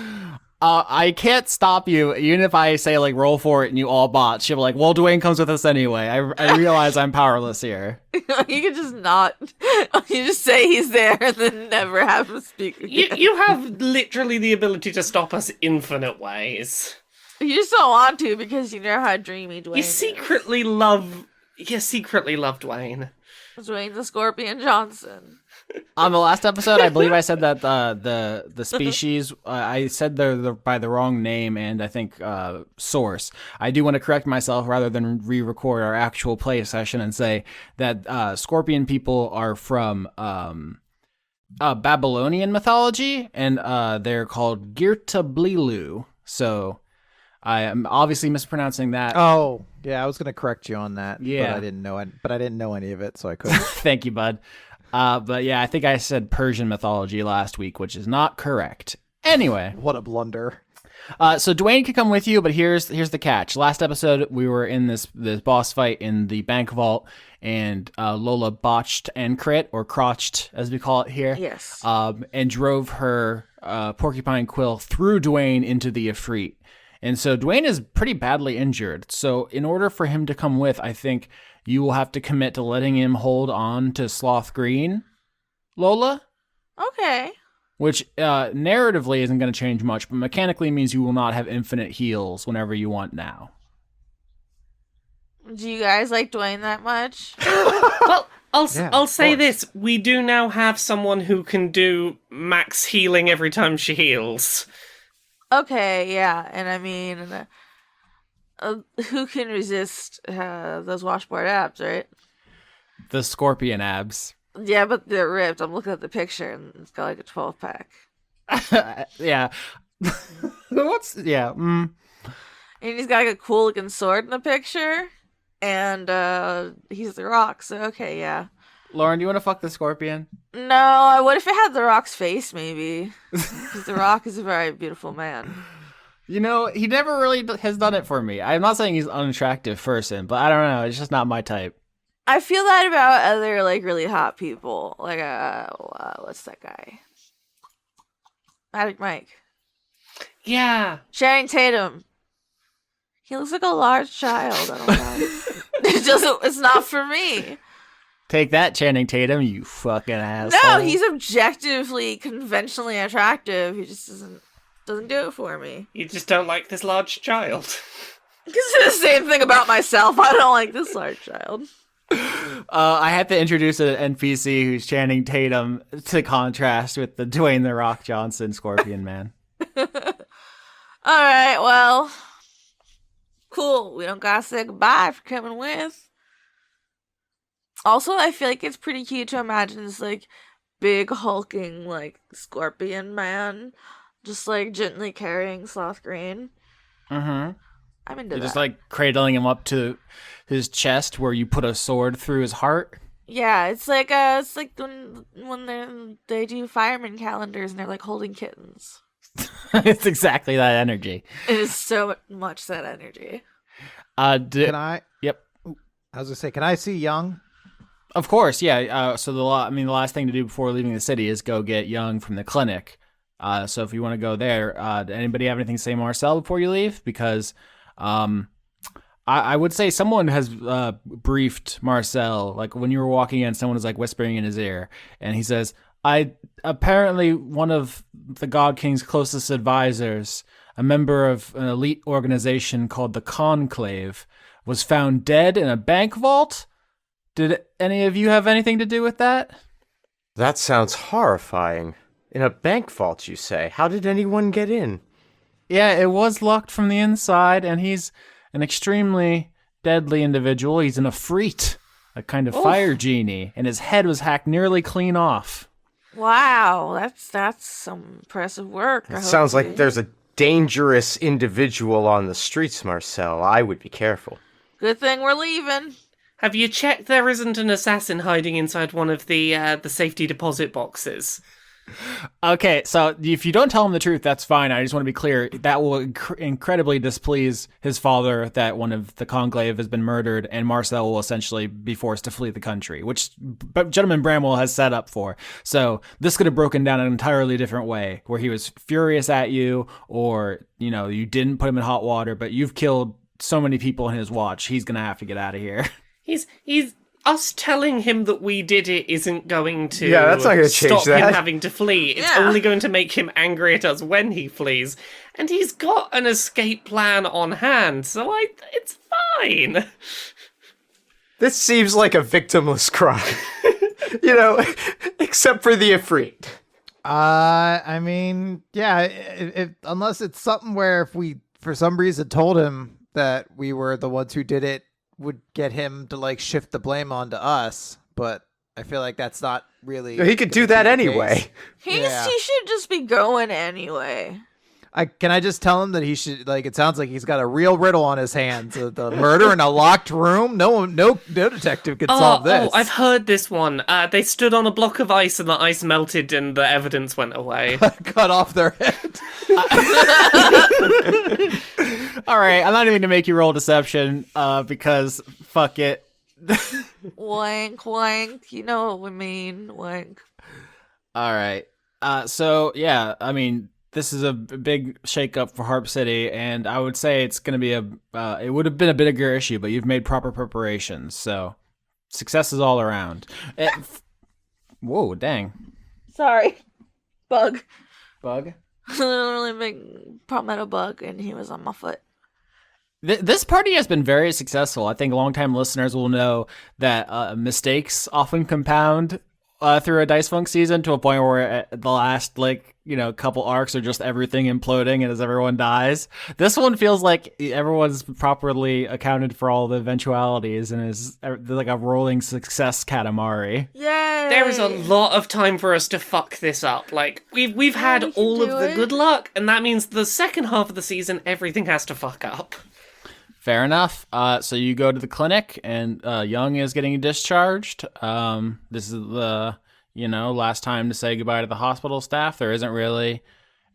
I can't stop you, even if I say, like, roll for it and you all bot. She'll be like, well, Dwayne comes with us anyway. I realize I'm powerless here. You can just not. You just say he's there and then never have him speak again. You have literally the ability to stop us infinite ways. You just don't want to because you know how dreamy Dwayne You is. secretly love Dwayne. Dwayne the Scorpion Johnson. On the last episode, I believe I said that the species, I said they're by the wrong name and I think source. I do want to correct myself rather than re-record our actual play session and say that scorpion people are from Babylonian mythology and they're called Girtablilu. So I am obviously mispronouncing that. Oh, yeah, I was gonna correct you on that. Yeah. but I didn't know it. But I didn't know any of it, so I couldn't. Thank you, bud. But yeah, I think I said Persian mythology last week, which is not correct. Anyway, What a blunder! so Dwayne can come with you, but here's the catch. Last episode, we were in this boss fight in the bank vault, and Lola botched and crit, or crotched, as we call it here. Yes. And drove her porcupine quill through Dwayne into the Ifrit. And so Dwayne is pretty badly injured. So in order for him to come with, I think you will have to commit to letting him hold on to Sloth Green, Lola, Okay. which narratively isn't going to change much, but mechanically means you will not have infinite heals whenever you want now. Do you guys like Dwayne that much? Well, Yeah, I'll of say course. this: we do now have someone who can do max healing every time she heals. Okay, yeah. And I mean, who can resist those washboard abs, right? The scorpion abs. Yeah, but they're ripped. I'm looking at the picture and it's got like a 12-pack. Yeah. Yeah. And he's got like a cool looking sword in the picture. And he's the Rock, so okay, yeah. Lauren, do you want to fuck the scorpion? No, what if it had the Rock's face, maybe? Because the Rock is a very beautiful man. You know, he never really has done it for me. I'm not saying he's an unattractive person, but I don't know. It's just not my type. I feel that about other like really hot people. Like what's that guy? Magic Mike. Yeah. Channing Tatum. He looks like a large child. I don't know. It's not for me. Take that, Channing Tatum, you fucking asshole. No, he's objectively, conventionally attractive. He just doesn't do it for me. You just don't like this large child. I can say the same thing about myself. I don't like this large child. I have to introduce an NPC who's Channing Tatum to contrast with the Dwayne The Rock Johnson Scorpion Man. Alright, well. Cool. We don't gotta say goodbye for coming with. Also, I feel like it's pretty cute to imagine this, like, big, hulking, like, scorpion man just, like, gently carrying Sloth Green. Mm-hmm. I'm into You're that. just, like, cradling him up to his chest where you put a sword through his heart. Yeah, it's like when they do fireman calendars and they're, like, holding kittens. It's exactly that energy. It is so much that energy. Can I? Yep. I was gonna say, can I see Young? Of course, yeah. So the last thing to do before leaving the city is go get Young from the clinic. So if you want to go there, anybody have anything to say, Marcel, before you leave? Because I would say someone has briefed Marcel, like when you were walking in, someone was like whispering in his ear, and he says, apparently one of the God King's closest advisors, a member of an elite organization called the Conclave, was found dead in a bank vault. Did any of you have anything to do with that? That sounds horrifying. In a bank vault, you say? How did anyone get in? Yeah, it was locked from the inside, and he's an extremely deadly individual. He's an Ifrit, a kind of fire genie, and his head was hacked nearly clean off. Wow, that's some impressive work. It sounds like there's a dangerous individual on the streets, Marcel. I would be careful. Good thing we're leaving. Have you checked there isn't an assassin hiding inside one of the safety deposit boxes? Okay, so if you don't tell him the truth, that's fine. I just want to be clear. That will incredibly displease his father that one of the conclave has been murdered, and Marcel will essentially be forced to flee the country, which Gentleman Bramwell has set up for. So this could have broken down an entirely different way, where he was furious at you, or, you know, you didn't put him in hot water, but you've killed so many people in his watch, he's going to have to get out of here. He's us telling him that we did it isn't going to that's not gonna change stop him that. having to flee. It's Yeah. only going to make him angry at us when he flees. And he's got an escape plan on hand, so it's fine. This seems like a victimless crime. Except for the Ifrit. I mean, yeah, if unless it's something where if we, for some reason, told him that we were the ones who did it, would get him to, like, shift the blame onto us. But I feel like that's not really... He could do that anyway. He Yeah. should just be going anyway. Can I just tell him that he should, like, it sounds like he's got a real riddle on his hands. The murder in a locked room? No detective could solve this. I've heard this one. They stood on a block of ice and the ice melted and the evidence went away. Cut off their head. All right, I'm not even going to make you roll deception because fuck it. Wank, wank. You know what we mean. Wank. All right. So, yeah, I mean, this is a big shakeup for Harpe City, and I would say it's going to be it would have been a bigger issue, but you've made proper preparations, so successes all around. Whoa, dang. Sorry. Bug. Bug? Literally big palmetto bug, and he was on my foot. This party has been very successful. I think longtime listeners will know that mistakes often compound through a Dice Funk season to a point where the last, couple arcs are just everything imploding and as everyone dies. This one feels like everyone's properly accounted for all the eventualities and is like a rolling success Katamari. Yay! There is a lot of time for us to fuck this up. Like, we've had we can all of do the it. good luck, and that means the second half of the season, everything has to fuck up. Fair enough. So you go to the clinic, and Young is getting discharged. This is the last time to say goodbye to the hospital staff. There isn't really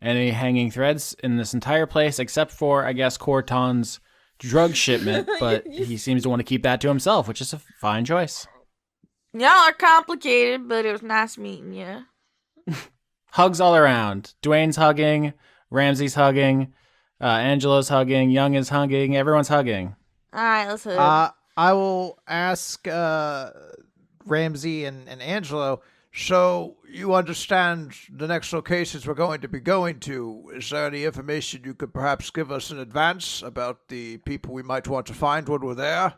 any hanging threads in this entire place, except for, I guess, Khorton's drug shipment. But he seems to want to keep that to himself, which is a fine choice. Y'all are complicated, but it was nice meeting you. Hugs all around. Dwayne's hugging. Ramsey's hugging. Angela's hugging. Young is hugging. Everyone's hugging. All right, let's hug. I will ask Ramsey and Angelo, so you understand the next locations we're going to be going to. Is there any information you could perhaps give us in advance about the people we might want to find when we're there?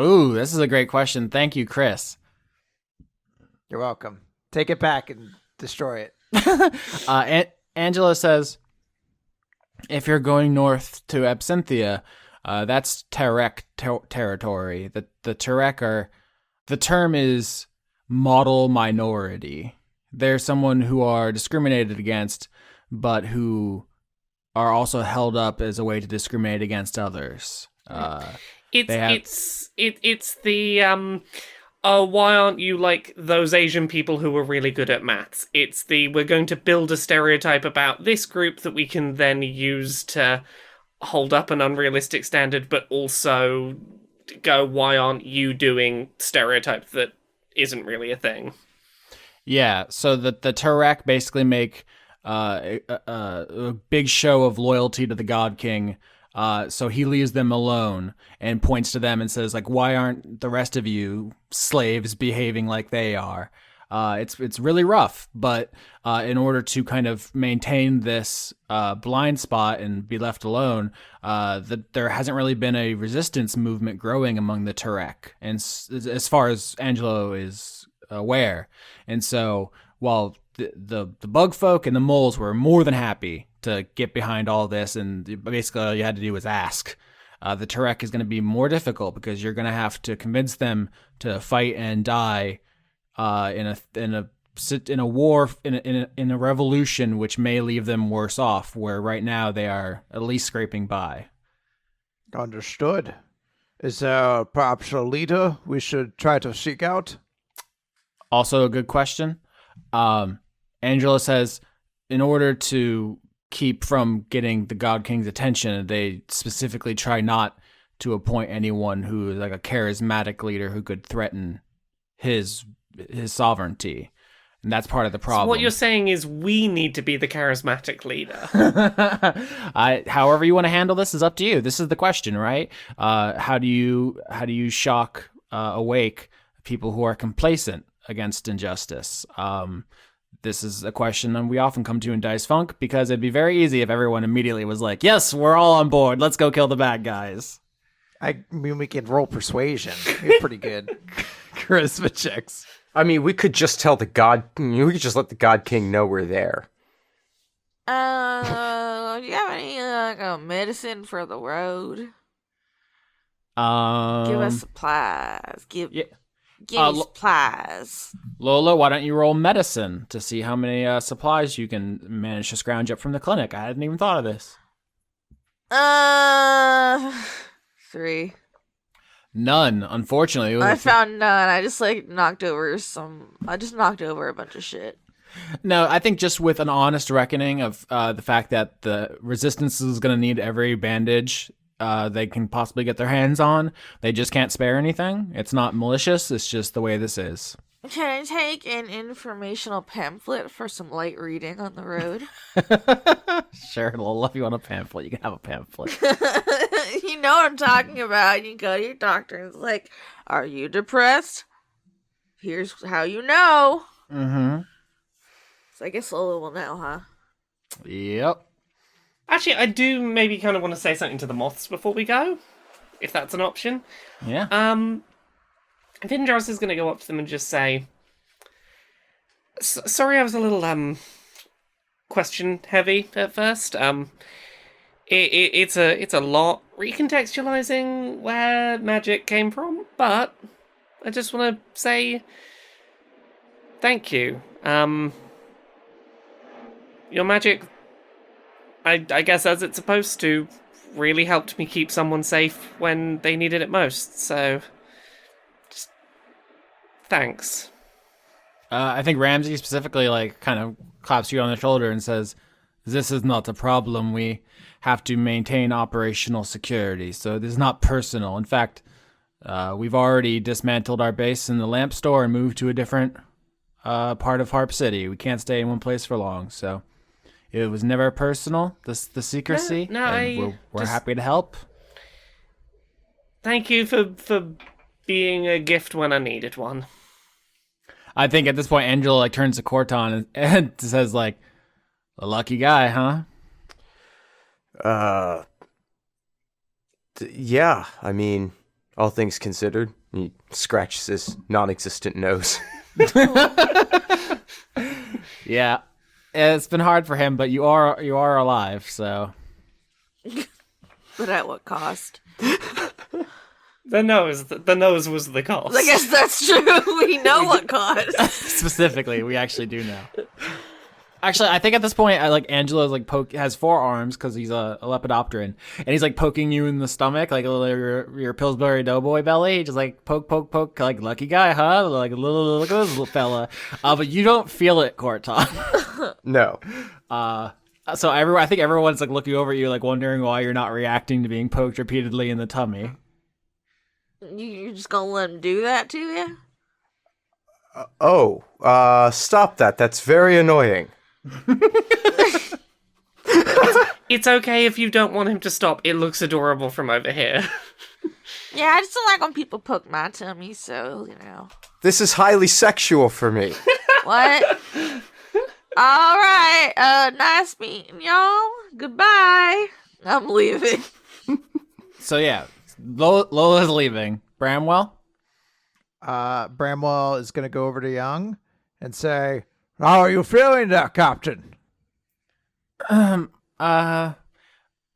Ooh, this is a great question. Thank you, Chris. You're welcome. Take it back and destroy it. Angela says, if you're going north to Absynthia, that's Terek territory. The Terek are... The term is model minority. They're someone who are discriminated against, but who are also held up as a way to discriminate against others. It's the why aren't you like those Asian people who are really good at maths? It's the we're going to build a stereotype about this group that we can then use to hold up an unrealistic standard, but also go, why aren't you doing stereotype that isn't really a thing? Yeah, so the Terek basically make a big show of loyalty to the God King. So he leaves them alone and points to them and says, like, why aren't the rest of you slaves behaving like they are? It's really rough, but in order to kind of maintain this blind spot and be left alone, there hasn't really been a resistance movement growing among the Terek, and as far as Angelo is aware. And so while the bug folk and the moles were more than happy to get behind all this, and basically all you had to do was ask. The Terek is going to be more difficult because you're going to have to convince them to fight and die in a war, in a revolution, which may leave them worse off. Where right now they are at least scraping by. Understood. Is there perhaps a leader we should try to seek out? Also a good question. Angela says, in order to keep from getting the God King's attention, they specifically try not to appoint anyone who is like a charismatic leader who could threaten his sovereignty. And that's part of the problem. So what you're saying is we need to be the charismatic leader. However you want to handle this is up to you. This is the question, right? How do you shock awake people who are complacent against injustice? This is a question we often come to in Dice Funk because it'd be very easy if everyone immediately was like, yes, we're all on board. Let's go kill the bad guys. I mean, we can roll persuasion. It's pretty good. Charisma checks. I mean, we could just tell we could just let the God King know we're there. Do you have any medicine for the road? Give us supplies. Give me supplies. Lola, why don't you roll medicine to see how many supplies you can manage to scrounge up from the clinic? I hadn't even thought of this. 3. None, unfortunately. I found none. I just knocked over a bunch of shit. No, I think just with an honest reckoning of the fact that the resistance is going to need every bandage they can possibly get their hands on, they just can't spare anything. It's not malicious. It's just the way this is. Can I take an informational pamphlet for some light reading on the road? Sure, Lola, if you want a pamphlet, you can have a pamphlet. You know what I'm talking about. You go to your doctor and it's like, are you depressed? Here's how you know. Mm-hmm. So I guess Lola will know, huh? Yep. Actually, I do maybe kind of want to say something to the moths before we go, if that's an option. Yeah. Vindrass is going to go up to them and just say, sorry I was a little, question heavy at first. It's a lot recontextualizing where magic came from, but I just want to say thank you. Your magic, I guess as it's supposed to, really helped me keep someone safe when they needed it most, so just thanks. I think Ramsey specifically kind of claps you on the shoulder and says, this is not a problem. We have to maintain operational security, so this is not personal. In fact, we've already dismantled our base in the lamp store and moved to a different part of Harpe City. We can't stay in one place for long, so it was never personal, the secrecy. We're happy to help. Thank you for being a gift when I needed one. I think at this point, Angela turns to Khorton and says, a lucky guy, huh? Yeah, I mean, all things considered. He scratches his non-existent nose. Yeah, it's been hard for him, but you are alive, so. But at what cost? The nose was the cost. I guess that's true. We know what cost. Specifically, we actually do know. Actually, I think at this point, Angela's has 4 arms because he's a lepidopteran, and he's poking you in the stomach like your Pillsbury Doughboy belly, just poke, lucky guy, huh? Look at this little fella. But you don't feel it, Khorton. No. So I think everyone's looking over at you, wondering why you're not reacting to being poked repeatedly in the tummy. You're just gonna let him do that to you? Stop that. That's very annoying. It's okay if you don't want him to stop. It looks adorable from over here. Yeah, I just don't like when people poke my tummy, so, This is highly sexual for me. What? Alright, nice meeting y'all. Goodbye. I'm leaving. So yeah, Lola's leaving. Bramwell? Bramwell is going to go over to Young and say, how are you feeling there, Captain?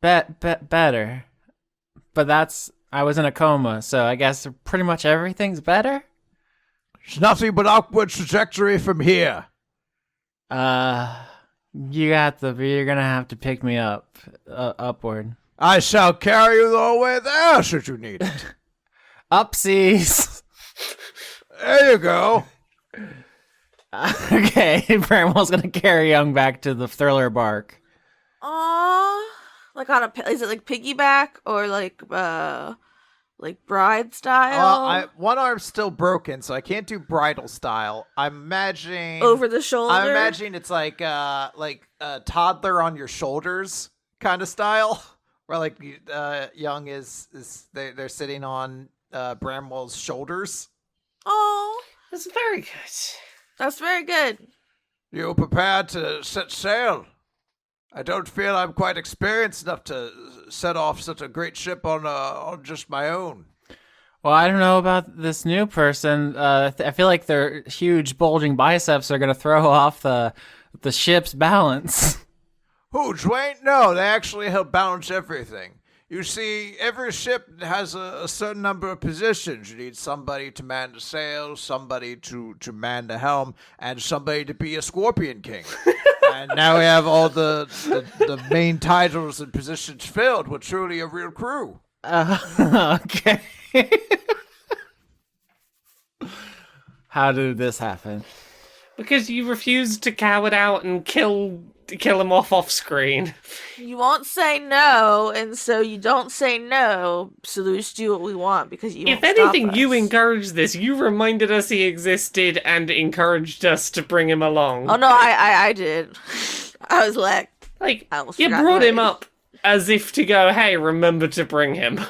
Better. But I was in a coma, so I guess pretty much everything's better? It's nothing but upward trajectory from here. You're gonna have to pick me up, upward. I shall carry you the way there, should you need it. Upsies. There you go. Okay, Bramwell's gonna carry Young back to the thriller bark. Aww. Like on a, is it like piggyback or like bride style? One arm's still broken, so I can't do bridal style. I'm imagining Over the shoulder? I'm imagining it's like a toddler on your shoulders kind of style, where like Young is they're sitting on Bramwell's shoulders. Oh, That's very good. that's very good. You prepared to set sail? I don't feel I'm quite experienced enough to set off such a great ship on just my own. Well, I don't know about this new person. I feel like their huge bulging biceps are gonna throw off the ship's balance. Who, Dwayne? No, they actually help balance everything. You see, every ship has a certain number of positions. You need somebody to man the sails, somebody to man the helm, and somebody to be a Scorpion King. And now we have all the main titles and positions filled. We're truly a real crew. Okay. How did this happen? Because you refused to cow it out and kill him off screen. You won't say no, and so you don't say no, so we just do what we want because you If won't stop anything, us. you encouraged this. You reminded us he existed and encouraged us to bring him along. Oh no, I did. I was like, Like, I almost you forgot brought the him name. up as if to go, hey, remember to bring him.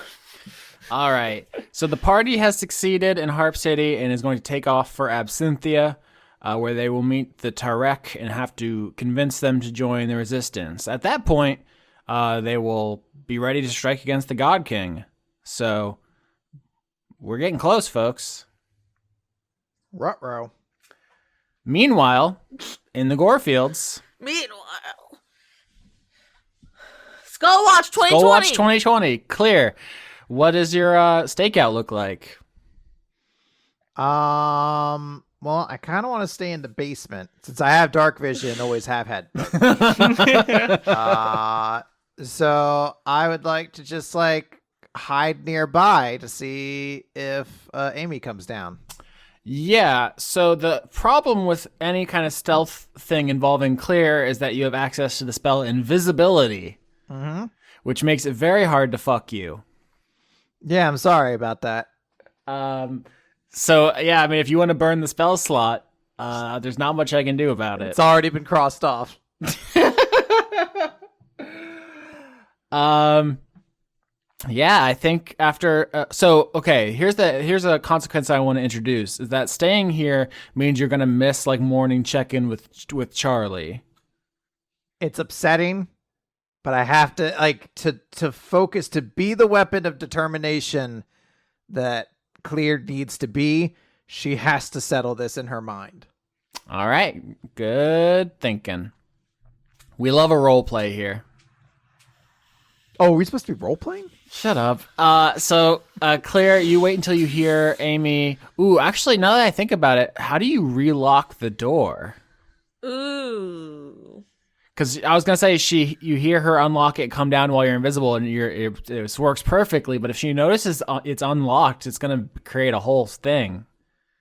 All right. So the party has succeeded in Harp City and is going to take off for Absynthia, where they will meet the Tarek and have to convince them to join the resistance. At that point, they will be ready to strike against the God King. So we're getting close, folks. Ruh-roh. Meanwhile, in the Gorefields, Meanwhile, Skullwatch 2020. Skullwatch 2020, clear. What does your stakeout look like? Well, I kind of want to stay in the basement since I have dark vision. Always have had. So I would like to just like hide nearby to see if Amy comes down. Yeah, so the problem with any kind of stealth thing involving clear is that you have access to the spell invisibility, which makes it very hard to fuck you. Yeah, I'm sorry about that. So, yeah, I mean, if you want to burn the spell slot, there's not much I can do about it. It's already been crossed off. Yeah, I think after okay, here's a consequence I want to introduce is that staying here means you're gonna miss like morning check-in with Charlie. It's upsetting, but I have to like to focus to be the weapon of determination that Clear needs to be. She has to settle this in her mind. All right, good thinking. We love a role play here. Oh, are we supposed to be role playing? Shut up. So Claire, you wait until you hear Amy. Ooh, actually, now that I think about it, how do you relock the door? Ooh. Because I was gonna say you hear her unlock it, come down while you're invisible, and it works perfectly. But if she notices it's unlocked, it's gonna create a whole thing.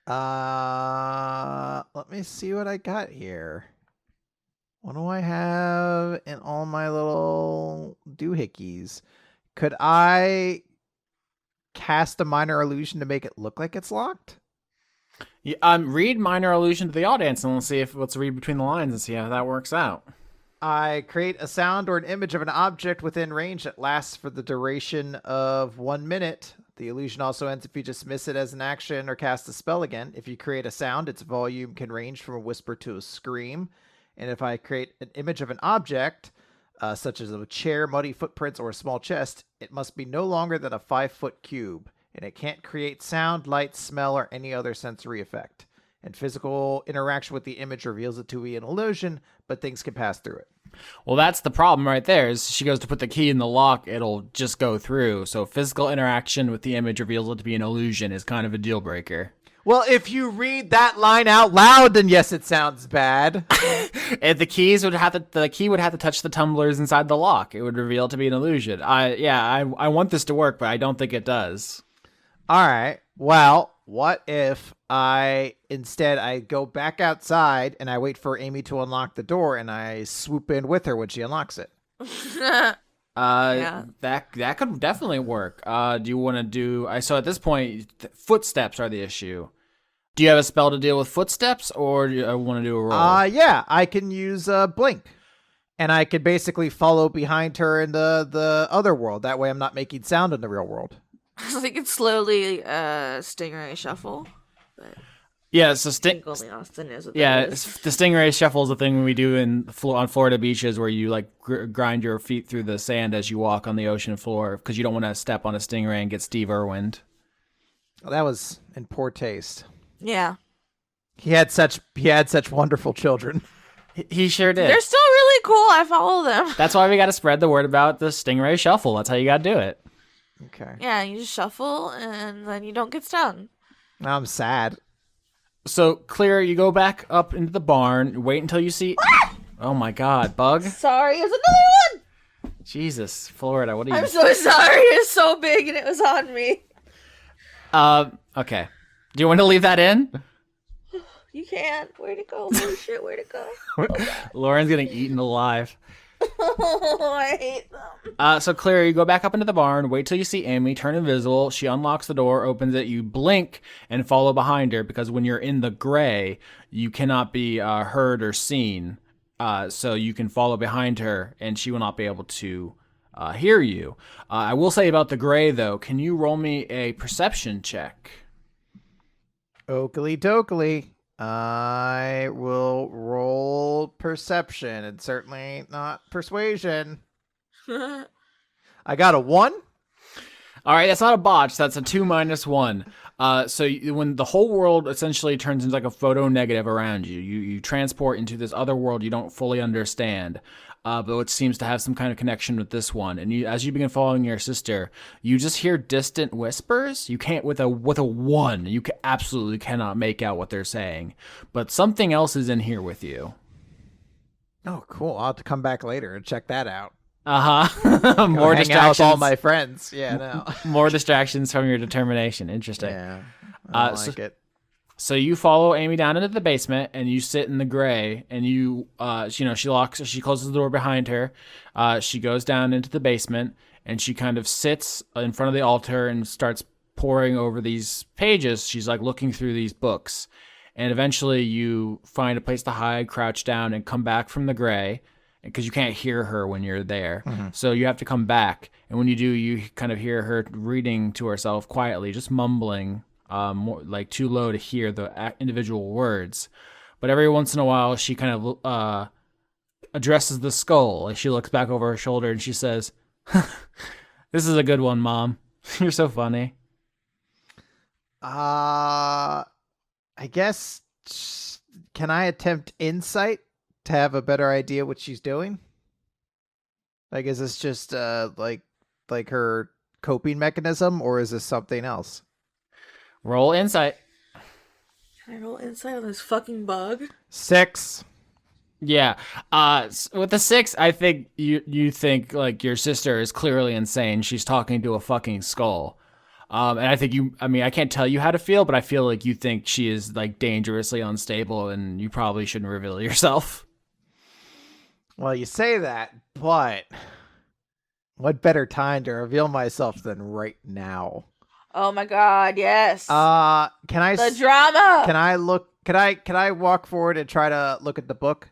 Let me see what I got here. What do I have in all my little doohickeys? Could I cast a minor illusion to make it look like it's locked? Yeah, read minor illusion to the audience, and let's see if let's read between the lines and see how that works out. I create a sound or an image of an object within range that lasts for the duration of 1 minute. The illusion also ends if you dismiss it as an action or cast a spell again. If you create a sound, its volume can range from a whisper to a scream. And if I create an image of an object, such as a chair, muddy footprints, or a small chest, it must be no longer than a 5-foot cube. And it can't create sound, light, smell, or any other sensory effect. And physical interaction with the image reveals it to be an illusion, but things can pass through it. Well, that's the problem right there. Is she goes to put the key in the lock, it'll just go through. So physical interaction with the image reveals it to be an illusion is kind of a deal breaker. Well, if you read that line out loud, then yes, it sounds bad. And the key would have to touch the tumblers inside the lock. It would reveal it to be an illusion. I want this to work, but I don't think it does. All right. Well, what if I go back outside and I wait for Amy to unlock the door and I swoop in with her when she unlocks it? Yeah. That could definitely work. Do you want to do? So at this point, footsteps are the issue. Do you have a spell to deal with footsteps, or do you want to do a roll? Yeah, I can use blink, and I could basically follow behind her in the other world. That way, I'm not making sound in the real world. So they can slowly stingray shuffle. But Yeah, so I think only Austin knows what that is. the stingray shuffle is a thing we do on Florida beaches where you like grind your feet through the sand as you walk on the ocean floor because you don't want to step on a stingray and get Steve Irwined. Well, that was in poor taste. Yeah. He had such wonderful children. He sure did. They're still really cool. I follow them. That's why we got to spread the word about the stingray shuffle. That's how you got to do it. Okay. Yeah, you just shuffle and then you don't get stung. Now I'm sad. So, Clear, you go back up into the barn, wait until you see... Oh my god, bug? Sorry, there's another one! Jesus, Florida, what are you... I'm so sorry. It's so big and it was on me. Okay. Do you want to leave that in? You can't. Where'd it go? Holy shit, where'd it go? Lauren's getting eaten alive. I hate them. So Claire, you go back up into the barn, wait till you see Amy, turn invisible, she unlocks the door, opens it, you blink, and follow behind her, because when you're in the gray, you cannot be heard or seen, so you can follow behind her, and she will not be able to hear you. I will say about the gray, though, can you roll me a perception check? Oakley dokley. I will roll perception and certainly not persuasion. I got a 1. All right, that's not a botch. That's a 2 minus 1. When the whole world essentially turns into like a photo negative around you, you transport into this other world you don't fully understand, but it seems to have some kind of connection with this one. And as you begin following your sister, you just hear distant whispers. You can't with a 1. You absolutely cannot make out what they're saying, but something else is in here with you. Oh, cool. I'll have to come back later and check that out. More hang distractions. out with all my friends. Yeah, no. More distractions from your determination. Interesting. Yeah, I like it. So you follow Amy down into the basement, and you sit in the gray, and she closes the door behind her. She goes down into the basement, and she kind of sits in front of the altar and starts poring over these pages. She's like looking through these books, and eventually you find a place to hide, crouch down, and come back from the gray, because you can't hear her when you're there. Mm-hmm. So you have to come back, and when you do, you kind of hear her reading to herself quietly, just mumbling. More like too low to hear the individual words, but every once in a while she kind of addresses the skull. Like she looks back over her shoulder and she says, "This is a good one, Mom. You're so funny." I guess can I attempt insight to have a better idea what she's doing? Like, is this just like her coping mechanism, or is this something else? Roll insight. Can I roll insight on this fucking bug? 6. Yeah. With the 6, I think you think like your sister is clearly insane. She's talking to a fucking skull. And I think I can't tell you how to feel, but I feel like you think she is like dangerously unstable, and you probably shouldn't reveal yourself. Well, you say that, but what better time to reveal myself than right now? Oh my god, yes. Can I the drama? Can I walk forward and try to look at the book?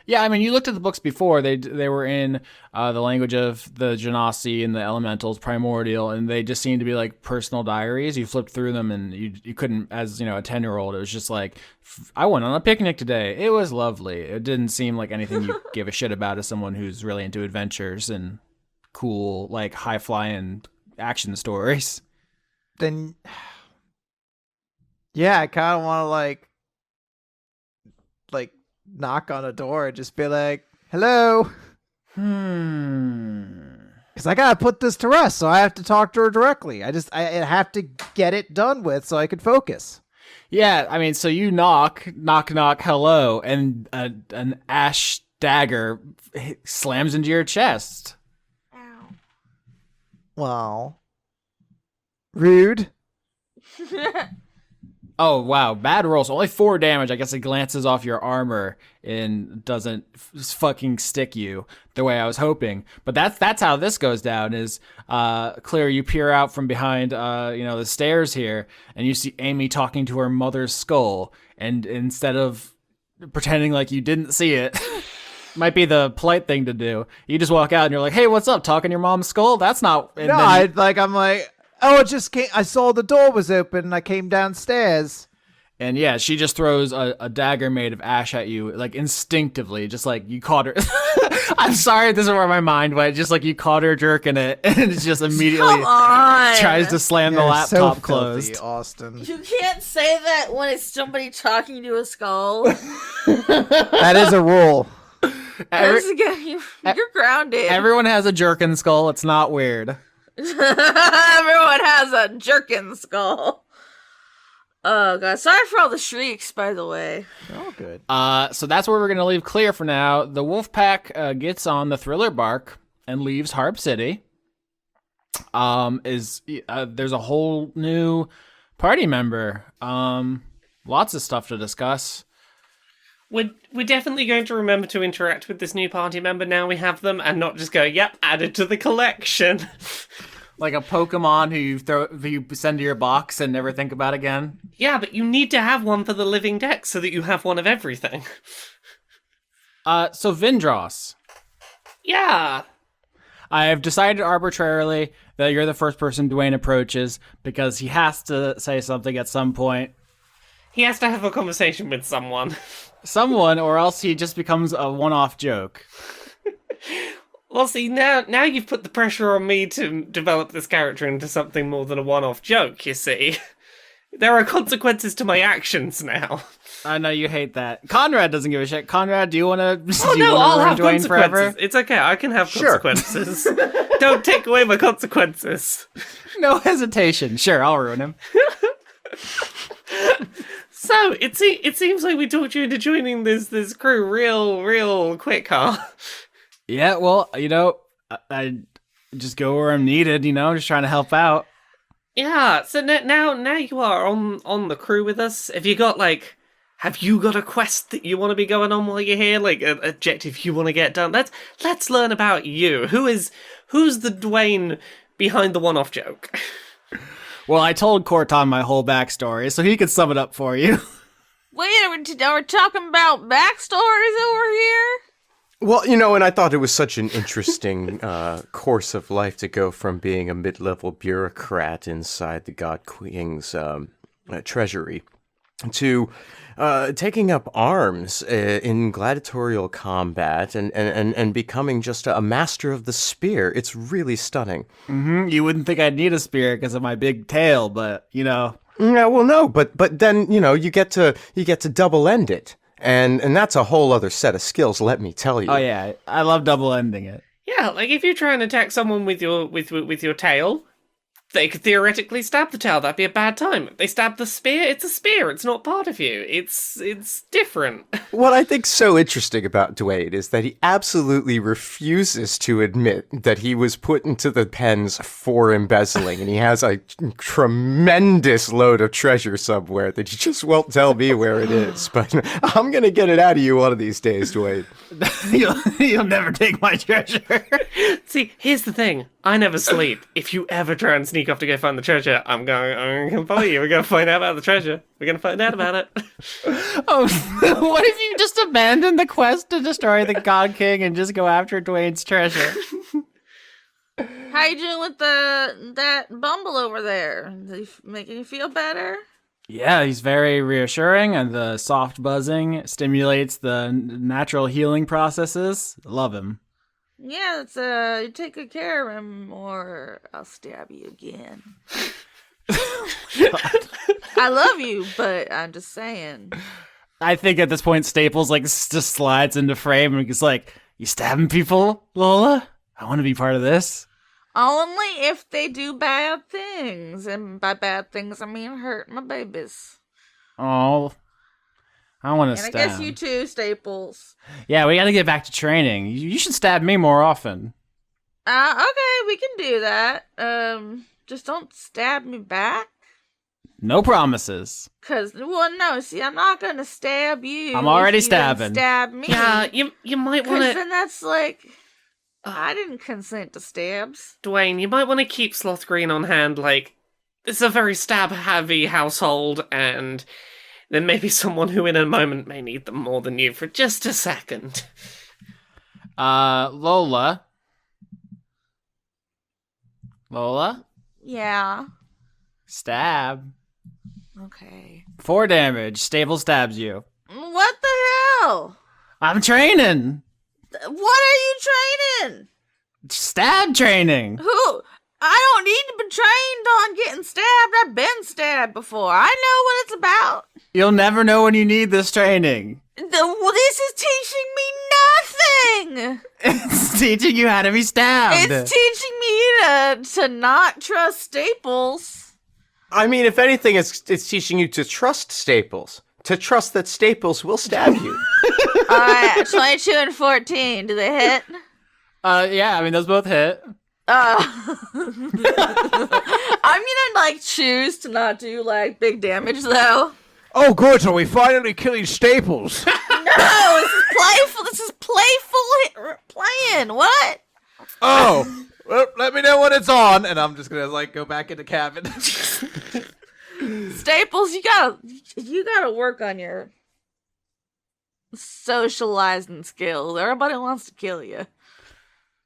Yeah, I mean, you looked at the books before. They were in the language of the Genasi and the Elementals, Primordial, and they just seemed to be like personal diaries. You flipped through them, and you couldn't, as a 10-year-old, it was just like, I went on a picnic today. It was lovely. It didn't seem like anything you give a shit about as someone who's really into adventures and cool, like high-flying action stories. Then, yeah, I kind of want to like knock on a door and just be like, "Hello." Because I gotta put this to rest, so I have to talk to her directly. I have to get it done with so I can focus. Yeah, I mean, so you knock, hello, and an ash dagger slams into your chest. Ow. Well, rude. Oh, wow. Bad rolls. Only 4 damage. I guess it glances off your armor and doesn't fucking stick you the way I was hoping. But that's how this goes down is, Claire, you peer out from behind, the stairs here, and you see Amy talking to her mother's skull. And instead of pretending like you didn't see it, might be the polite thing to do, you just walk out and you're like, hey, what's up? Talking to your mom's skull? That's not... No, I'm like, oh, it just came. I saw the door was open and I came downstairs. And yeah, she just throws a dagger made of ash at you, like instinctively, just like you caught her. I'm sorry, this is where my mind went. Just like you caught her jerking it, and it just immediately tries to slam the laptop closed. Austin. You can't say that when it's somebody talking to a skull. That is a rule. You're grounded. Everyone has a jerkin skull. It's not weird. Everyone has a jerkin skull. Oh god, sorry for all the shrieks, by the way. Oh, good. So that's where we're gonna leave clear for now. The wolf pack gets on the thriller bark and leaves Harp City. There's a whole new party member. Lots of stuff to discuss. We're definitely going to remember to interact with this new party member now we have them, and not just go, yep, added to the collection. Like a Pokemon who you send to your box and never think about again. Yeah, but you need to have one for the living deck so that you have one of everything. So Vindrass. Yeah. I have decided arbitrarily that you're the first person Dwayne approaches because he has to say something at some point. He has to have a conversation with someone. Someone, or else he just becomes a one-off joke. Well, see, now you've put the pressure on me to develop this character into something more than a one-off joke, you see. There are consequences to my actions now. I know you hate that. Conrad doesn't give a shit. Conrad, do you want to I'll have Dwayne consequences. forever? It's okay, I can have consequences. Don't take away my consequences. No hesitation. Sure, I'll ruin him. So, it seems like we talked you into joining this crew real quick, huh? Yeah, well, I just go where I'm needed, just trying to help out. Yeah, so now you are on the crew with us. Have you got a quest that you want to be going on while you're here? Like an objective you want to get done? Let's learn about you. Who's the Dwayne behind the one-off joke? Well, I told Khorton my whole backstory, so he could sum it up for you. Wait, are we talking about backstories over here? Well, and I thought it was such an interesting course of life to go from being a mid-level bureaucrat inside the God King's treasury to taking up arms in gladiatorial combat and becoming just a master of the spear. It's really stunning. Mm-hmm. You wouldn't think I'd need a spear because of my big tail, but, Yeah, well, no, but then, you get to double end it. And that's a whole other set of skills, let me tell you. Oh yeah, I love double ending it. Yeah, like if you try and attack someone with your tail, they could theoretically stab the tail. That'd be a bad time. If they stab the spear, it's a spear. It's not part of you. It's different. What I think's so interesting about Dwayne is that he absolutely refuses to admit that he was put into the pens for embezzling, and he has a tremendous load of treasure somewhere that he just won't tell me where it is. But I'm gonna get it out of you one of these days, Dwayne. You'll never take my treasure. See, here's the thing. I never sleep. If you ever try and sneak off to go find the treasure, I'm gonna follow you. We're gonna find out about the treasure. We're gonna find out about it. Oh, what if you just abandon the quest to destroy the God King and just go after Dwayne's treasure? How you doing with that Bumble over there? Is he making you feel better? Yeah, he's very reassuring, and the soft buzzing stimulates the natural healing processes. Love him. Yeah, it's you take good care of him, or I'll stab you again. I love you, but I'm just saying. I think at this point, Staples just slides into frame and he's like, "You stabbing people, Lola? I want to be part of this." Only if they do bad things, and by bad things I mean hurt my babies. Oh, I want to And stab. I guess you too, Staples. Yeah, we got to get back to training. You should stab me more often. Okay, we can do that. Just don't stab me back. No promises. Cause, well, no, see, I'm not gonna stab you. I'm already if you then stabbing. Stab me. Yeah, you might want Cause to... then that's like, I didn't consent to stabs. Dwayne, you might want to keep Sloth Green on hand, like, it's a very stab-heavy household, and there may be someone who in a moment may need them more than you for just a second. Lola? Lola? Yeah. Stab. Okay. 4 damage. Stable stabs you. What the hell? I'm training. What are you training? Stab training. Who? I don't need to be trained on getting stabbed. I've been stabbed before. I know what it's about. You'll never know when you need this training. This is teaching me nothing. It's teaching you how to be stabbed. It's teaching me to not trust Staples. I mean, if anything, it's teaching you to trust Staples. To trust that Staples will stab you. All right, 22 and 14. Do they hit? Yeah, I mean, those both hit. I'm gonna choose to not do big damage though. Oh, good. So we finally killing Staples. No, this is playful. This is playful playing. What? Oh, well, let me know when it's on, and I'm just gonna go back in the cabin. Staples, you gotta work on your socializing skills. Everybody wants to kill you.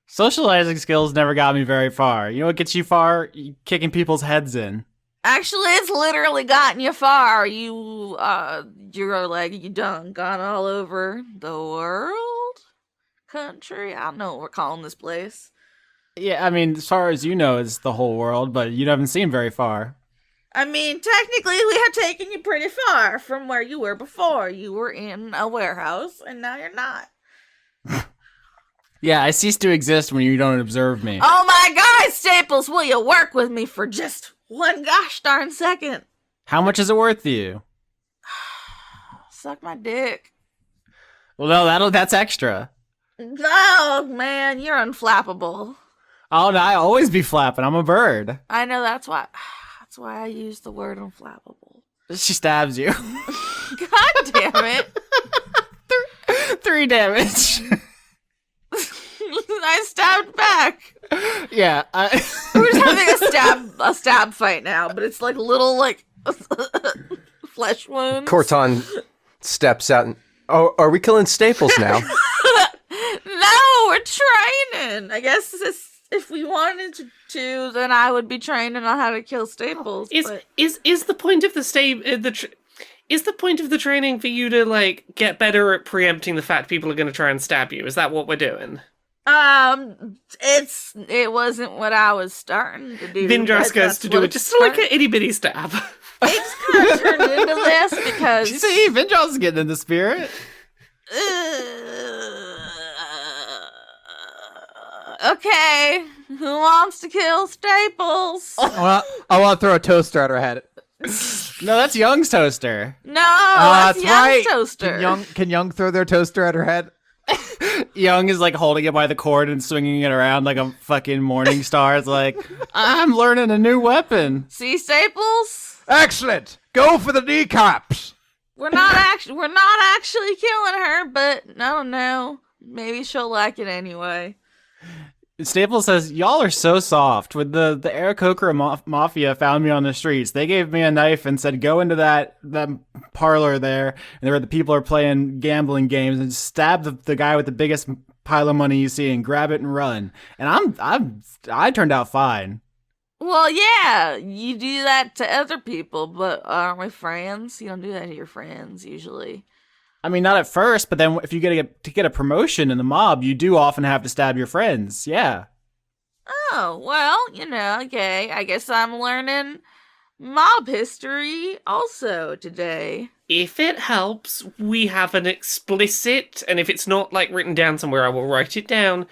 Socializing skills never got me very far. You know what gets you far? Kicking people's heads in. Actually, it's literally gotten you far. You done gone all over the world, country. I don't know what we're calling this place. Yeah, I mean, as far as you know, it's the whole world, but you haven't seen very far. I mean, technically, we have taken you pretty far from where you were before. You were in a warehouse, and now you're not. Yeah, I cease to exist when you don't observe me. Oh my God, Staples, will you work with me for just one gosh darn second? How much is it worth to you? Suck my dick. Well, no, that's extra. No, man, you're unflappable. Oh, no, I always be flapping. I'm a bird. I know that's why I use the word unflappable. She stabs you. God damn it. 3 damage. I stabbed back. Yeah. We're just having a stab fight now, but it's little flesh wounds. Khorton steps out and... Oh, are we killing Staples now? No, we're training. I guess if we wanted to, then I would be training on how to kill Staples. Is the point of is the point of the training for you to get better at preempting the fact people are going to try and stab you? Is that what we're doing? It wasn't what I was starting to do. Vindrass goes to do it just like an itty bitty stab. It's kind of turned into this because See, Vindrass is getting in the spirit. Okay, who wants to kill Staples? I want to throw a toaster at her head. No, that's Young's toaster. No, that's Young's right. toaster. Can Young throw their toaster at her head? Young is holding it by the cord and swinging it around like a fucking morning star. It's I'm learning a new weapon. See, Staples? Excellent. Go for the kneecaps. We're not actually killing her, but I don't know. Maybe she'll like it anyway. Staples says, y'all are so soft. When the Aarakocra Mafia found me on the streets, they gave me a knife and said, go into that parlor there, and where the people are playing gambling games, and stab the guy with the biggest pile of money you see and grab it and run. And I turned out fine. Well, yeah, you do that to other people, but aren't we friends? You don't do that to your friends, usually. I mean, not at first, but then if you get a promotion in the mob, you do often have to stab your friends. Yeah. Oh, well, okay. I guess I'm learning mob history also today. If it helps, we have an explicit, and if it's not written down somewhere, I will write it down.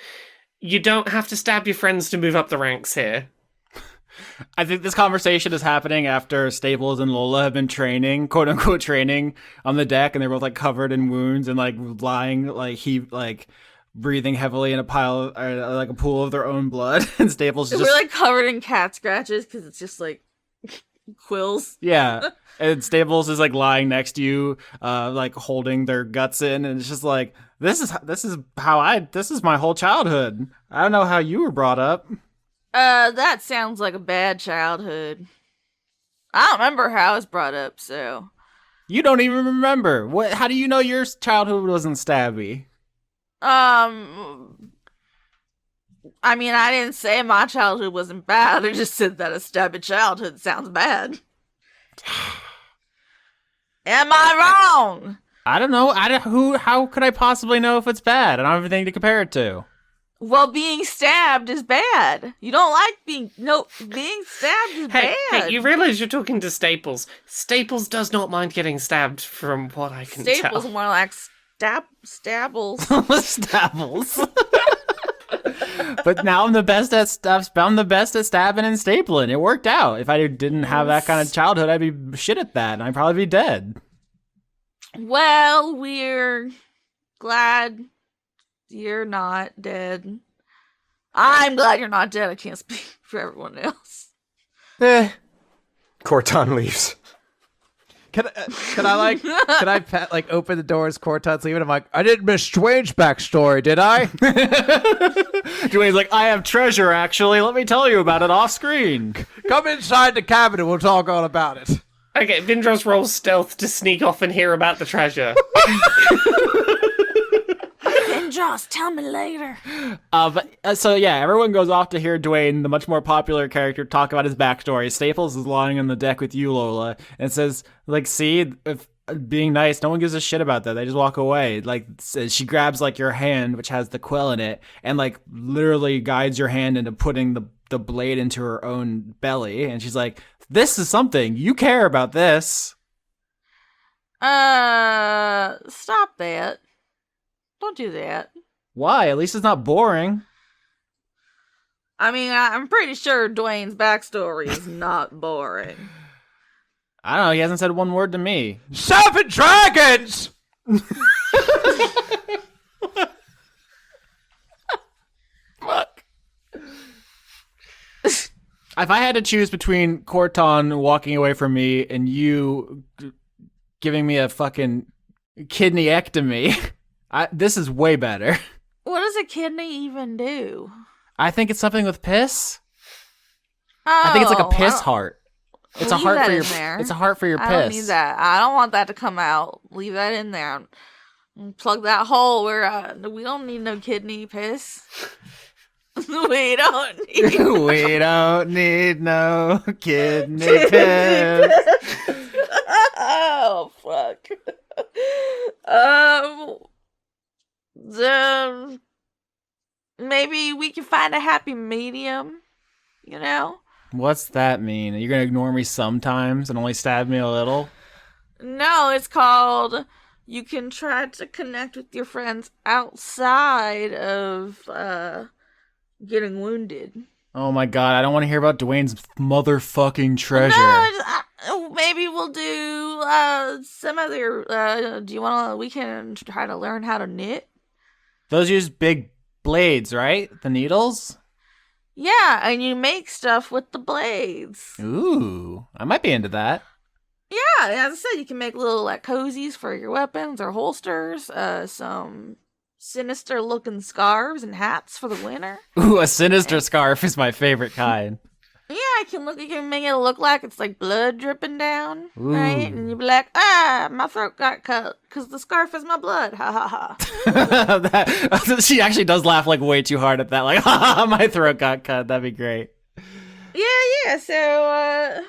You don't have to stab your friends to move up the ranks here. I think this conversation is happening after Staples and Lola have been training, quote unquote training, on the deck, and they're both covered in wounds and lying breathing heavily in a pile or a pool of their own blood. And Staples is just We're covered in cat scratches because it's just Quills. Yeah. And Staples is like lying next to you, like holding their guts in, and it's just like, this is my whole childhood. I don't know how you were brought up. That sounds like a bad childhood. I don't remember how I was brought up, so. You don't even remember. How do you know your childhood wasn't stabby? I mean, I didn't say my childhood wasn't bad. I just said that a stabby childhood sounds bad. Am I wrong? I don't know. How could I possibly know if it's bad? I don't have anything to compare it to. Well, being stabbed is bad. You don't like being stabbed is bad. Hey, you realize you're talking to Staples. Staples does not mind getting stabbed, from what I can Staples tell. more like stabbles. Stabbles. But now I'm the best at stabbing and stapling. It worked out. If I didn't have that kind of childhood, I'd be shit at that, and I'd probably be dead. Well, we're glad you're not dead. I'm glad you're not dead. I can't speak for everyone else. Khorton leaves. Can I open the doors? Khorton's leaving. I'm like, I didn't miss Dwayne's backstory, did I? Dwayne's like, I have treasure, actually. Let me tell you about it off screen. Come inside the cabin and we'll talk all about it. Okay, Vindrass rolls stealth to sneak off and hear about the treasure. Vindrass, tell me later. So yeah, everyone goes off to hear Dwayne, the much more popular character, talk about his backstory. Staples is lying on the deck with you, Lola, and says, like, see, if being nice, no one gives a shit about that. They just walk away. Like, she grabs, like, your hand, which has the quill in it, and, like, literally guides your hand into putting the blade into her own belly. And she's like, this is something. You care about this. Stop that. Don't do that. Why? At least it's not boring. I mean, I'm pretty sure Dwayne's backstory is not boring. I don't know. He hasn't said one word to me. Seven dragons! Fuck. If I had to choose between Khorton walking away from me and you giving me a fucking kidneyectomy, this is way better. What does a kidney even do? I think it's something with piss. I think it's like a piss heart. It's a heart for your. It's a heart for your piss. I don't need that. I don't want that to come out. Leave that in there. Plug that hole where we don't need no kidney piss. We don't need. We don't need no kidney piss. Oh fuck. Maybe we can find a happy medium. You know. What's that mean? Are you gonna ignore me sometimes and only stab me a little? No, it's called you can try to connect with your friends outside of getting wounded. Oh my god, I don't want to hear about Dwayne's motherfucking treasure. No, maybe we'll do some other we can try to learn how to knit. Those use big blades, right? The needles? Yeah, and you make stuff with the blades. Ooh, I might be into that. Yeah, as I said, you can make little like cozies for your weapons or holsters, some sinister looking scarves and hats for the winter. Ooh, a sinister scarf is my favorite kind. Yeah, you can make it look like it's like blood dripping down, Ooh. right? And you'd be like, my throat got cut because the scarf is my blood. Ha ha ha. She actually does laugh like way too hard at that. Like, my throat got cut. That'd be great. Yeah. So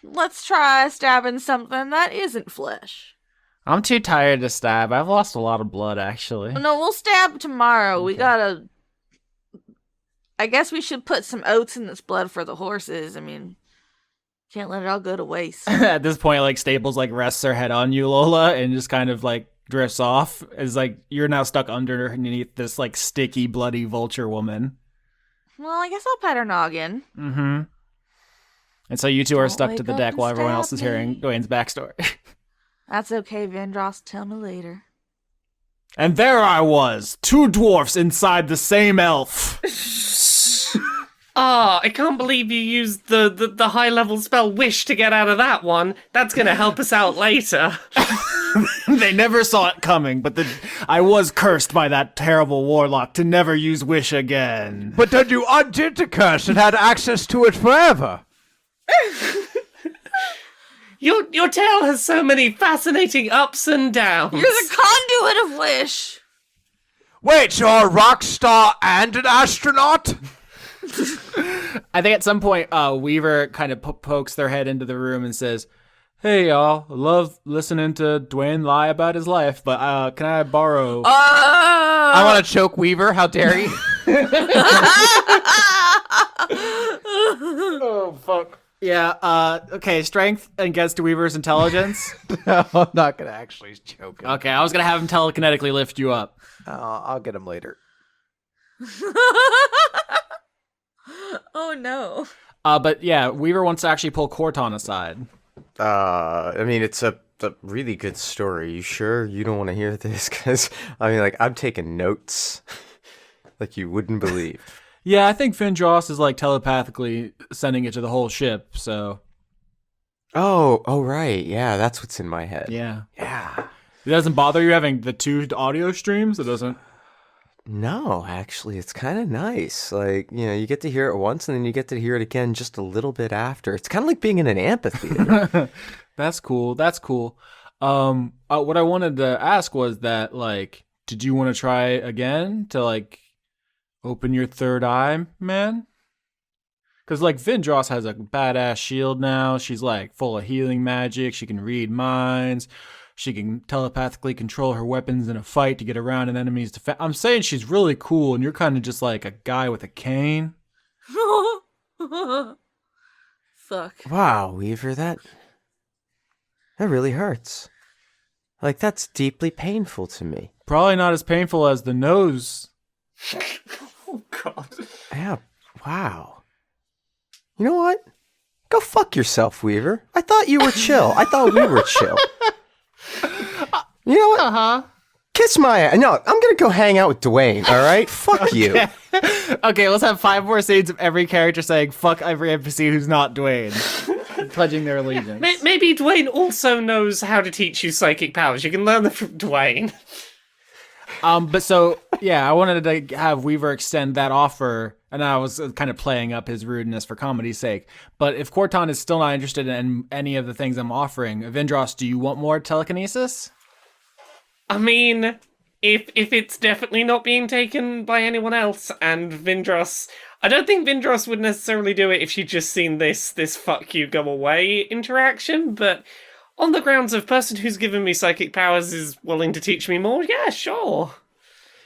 let's try stabbing something that isn't flesh. I'm too tired to stab. I've lost a lot of blood, actually. No, we'll stab tomorrow. Okay. We gotta. I guess we should put some oats in this blood for the horses. I mean, can't let it all go to waste. At this point, like, Staples, like, rests her head on you, Lola, and just kind of, like, drifts off. It's like, you're now stuck underneath this, like, sticky, bloody vulture woman. Well, I guess I'll pet her noggin. Mm-hmm. And so you two are Don't stuck to wake the up deck and while everyone stab else is hearing me. Dwayne's backstory. That's okay, Vindrass. Tell me later. And there I was, two dwarfs inside the same elf. Ah, I can't believe you used the high-level spell Wish to get out of that one. That's gonna help us out later. They never saw it coming, but I was cursed by that terrible warlock to never use Wish again. But then you undid the curse and had access to it forever. Your tale has so many fascinating ups and downs. You're the conduit of Wish. Wait, so a rock star and an astronaut? I think at some point, Weaver kind of pokes their head into the room and says, "Hey, y'all, I love listening to Dwayne lie about his life, but can I borrow..." I want to choke Weaver. How dare you? Oh, fuck. Yeah, okay, strength against Weaver's intelligence. No, I'm not going to actually choke him. Okay, I was going to have him telekinetically lift you up. I'll get him later. Oh no. But yeah, Weaver wants to actually pull Khorton aside. I mean, it's a really good story. You sure you don't want to hear this? Because, I mean, like, I'm taking notes like you wouldn't believe. Yeah, I think Vindrass is like telepathically sending it to the whole ship, so. Oh, right. Yeah, that's what's in my head. Yeah. Yeah. It doesn't bother you having the two audio streams? It doesn't? No, actually, it's kind of nice. Like, you get to hear it once and then you get to hear it again just a little bit after. It's kind of like being in an amphitheater. That's cool. That's cool. What I wanted to ask was that, like, did you want to try again to, like, open your third eye, man? Because, like, Vindrass has a badass shield now. She's, like, full of healing magic. She can read minds. She can telepathically control her weapons in a fight to get around an enemy's defense. I'm saying she's really cool, and you're kind of just like a guy with a cane. Fuck. Wow, Weaver, that really hurts. Like, that's deeply painful to me. Probably not as painful as the nose. Oh, God. Yeah, wow. You know what? Go fuck yourself, Weaver. I thought you were chill. I thought we were chill. You know what? Uh-huh. Kiss my ass. No, I'm gonna go hang out with Dwayne, alright? Fuck you. Okay, let's have 5 more scenes of every character saying fuck every NPC who's not Dwayne. Pledging their allegiance. Maybe Dwayne also knows how to teach you psychic powers. You can learn them from Dwayne. But so, yeah, I wanted to have Weaver extend that offer, and I was kind of playing up his rudeness for comedy's sake. But if Khorton is still not interested in any of the things I'm offering, Vindrass, do you want more telekinesis? I mean, if it's definitely not being taken by anyone else, and Vindrass... I don't think Vindrass would necessarily do it if she'd just seen this fuck you, go away interaction, but on the grounds of person who's given me psychic powers is willing to teach me more, yeah, sure.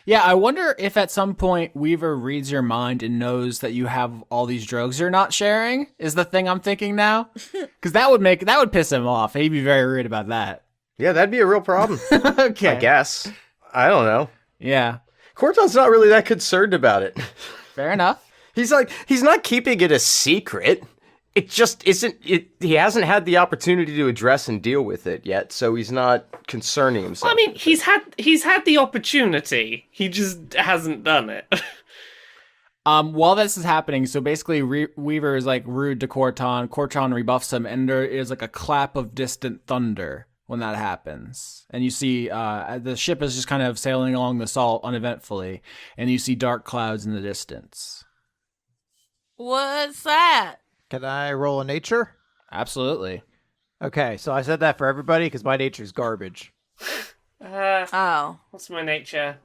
Yeah, I wonder if at some point Weaver reads your mind and knows that you have all these drugs you're not sharing, is the thing I'm thinking now. Because that would piss him off. He'd be very rude about that. Yeah, that'd be a real problem. Okay. I guess. I don't know. Yeah. Khorton's not really that concerned about it. Fair enough. He's not keeping it a secret. It just isn't. He hasn't had the opportunity to address and deal with it yet, so he's not concerning himself. I mean, he's had the opportunity. He just hasn't done it. While this is happening, so basically Weaver is like rude to Khorton. Khorton rebuffs him, and there is like a clap of distant thunder when that happens. And you see the ship is just kind of sailing along the salt uneventfully, and you see dark clouds in the distance. What's that? Can I roll a nature? Absolutely. Okay, so I said that for everybody because my nature's garbage. Oh. What's my nature?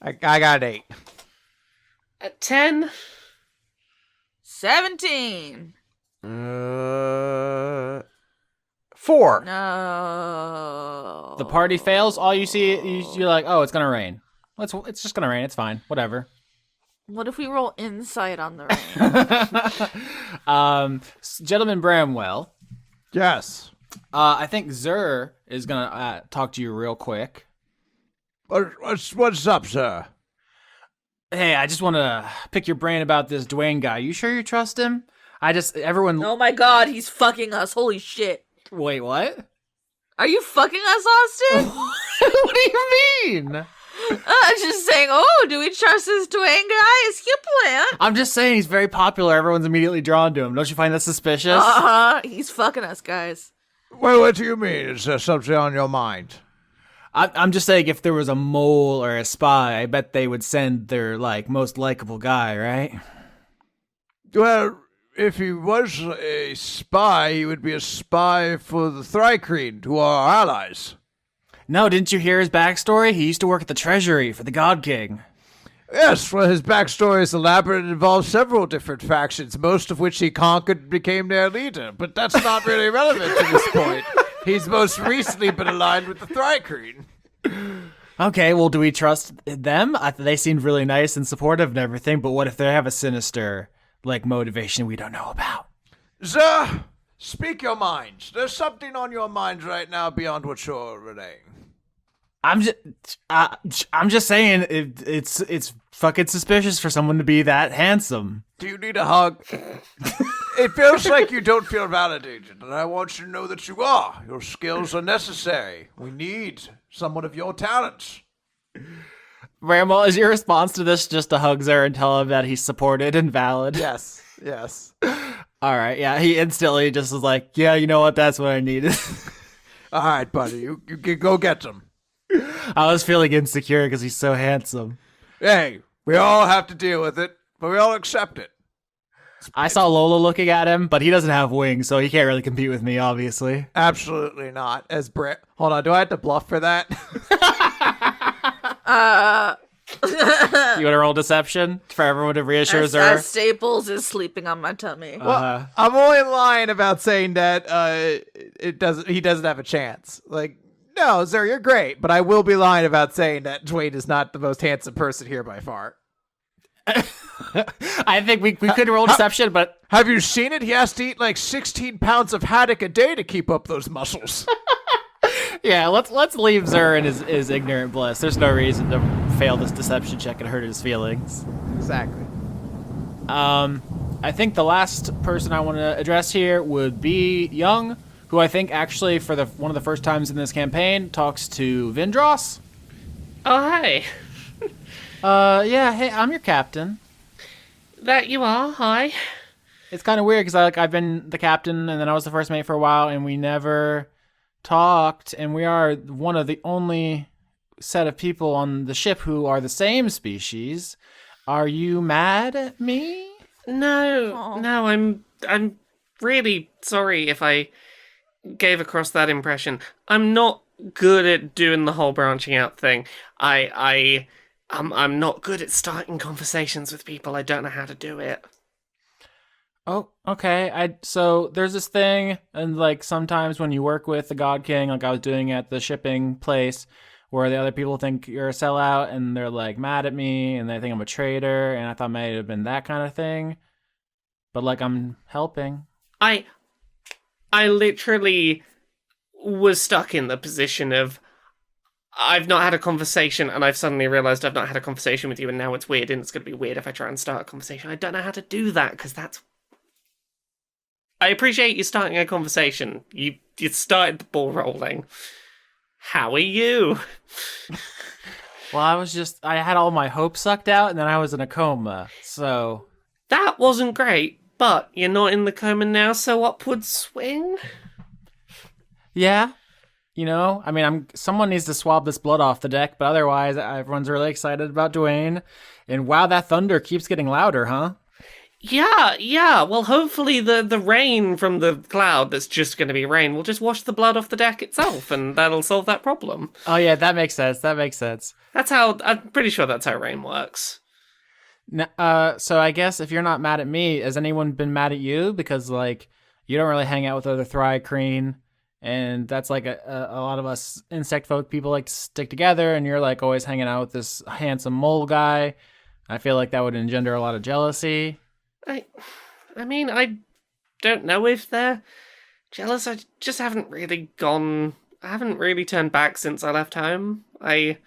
I got an 8. At 10? 17. 4. No. The party fails. All you see, you're like, oh, it's gonna rain. It's just gonna rain. It's fine. Whatever. What if we roll insight on the rain? Gentleman Bramwell. Yes. I think Zur is gonna talk to you real quick. What's up, sir? Hey, I just want to pick your brain about this Dwayne guy. You sure you trust him? Everyone. Oh my god, he's fucking us. Holy shit. Wait, what? Are you fucking us, Austin? What do you mean? Just saying, oh, do we trust this Dwayne guy? Is he a plant? I'm just saying he's very popular. Everyone's immediately drawn to him. Don't you find that suspicious? He's fucking us, guys. Well, what do you mean? Is there something on your mind? I'm just saying if there was a mole or a spy, I bet they would send their, most likable guy, right? Well, if he was a spy, he would be a spy for the Thrycreen, who are our allies. No, didn't you hear his backstory? He used to work at the Treasury for the God King. Yes, well, his backstory is elaborate and involves several different factions, most of which he conquered and became their leader. But that's not really relevant to this point. He's most recently been aligned with the Thrycreen. Okay, well, do we trust them? They seemed really nice and supportive and everything, but what if they have a sinister, motivation we don't know about? Sir, speak your mind. There's something on your mind right now beyond what you're relaying. I'm just saying it's fucking suspicious for someone to be that handsome. Do you need a hug? It feels like you don't feel validated, and I want you to know that you are. Your skills are necessary. We need someone of your talents. Bramwell, is your response to this just to hug Zer and tell him that he's supported and valid? Yes. All right, yeah, he instantly just was like, yeah, you know what, that's what I needed. All right, buddy, you can go get them. I was feeling insecure because he's so handsome. Hey, we all have to deal with it, but we all accept it. I saw Lola looking at him, but he doesn't have wings, so he can't really compete with me, obviously. Absolutely not. Hold on, do I have to bluff for that? You want to roll deception for everyone to reassure Zer? As Staples is sleeping on my tummy. Well, I'm only lying about saying that he doesn't have a chance. No, Zer, you're great, but I will be lying about saying that Dwayne is not the most handsome person here by far. I think we could roll deception, but... Have you seen it? He has to eat 16 pounds of haddock a day to keep up those muscles. Yeah, let's leave Zer in his ignorant bliss. There's no reason to fail this deception check and hurt his feelings. Exactly. I think the last person I want to address here would be Young, who I think actually for one of the first times in this campaign talks to Vindrass. Oh, hey. Yeah, hey, I'm your captain. That you are, hi. It's kind of weird because I've been the captain and then I was the first mate for a while and we never talked, and we are one of the only set of people on the ship who are the same species. Are you mad at me? No, I'm really sorry if I gave across that impression. I'm not good at doing the whole branching out thing. I'm not good at starting conversations with people. I don't know how to do it. Oh, okay. So there's this thing, and sometimes when you work with the God King, like I was doing at the shipping place, where the other people think you're a sellout, and they're mad at me, and they think I'm a traitor, and I thought it might have been that kind of thing. But I'm helping. I literally was stuck in the position of I've not had a conversation, and I've suddenly realized I've not had a conversation with you, and now it's weird, and it's going to be weird if I try and start a conversation. I don't know how to do that, because that's... I appreciate you starting a conversation. You started the ball rolling. How are you? Well, I had all my hope sucked out, and then I was in a coma, so... That wasn't great, but you're not in the coma now, so upward swing? Yeah. Someone needs to swab this blood off the deck, but otherwise, everyone's really excited about Dwayne. And wow, that thunder keeps getting louder, huh? Yeah. Well, hopefully the rain from the cloud that's just going to be rain will just wash the blood off the deck itself, and that'll solve that problem. Oh, yeah, that makes sense. I'm pretty sure that's how rain works. So I guess if you're not mad at me, has anyone been mad at you? Because, you don't really hang out with other Thrycreen, and that's a lot of us insect folk people like to stick together, and you're always hanging out with this handsome mole guy. I feel like that would engender a lot of jealousy. I don't know if they're jealous. I just haven't really turned back since I left home. We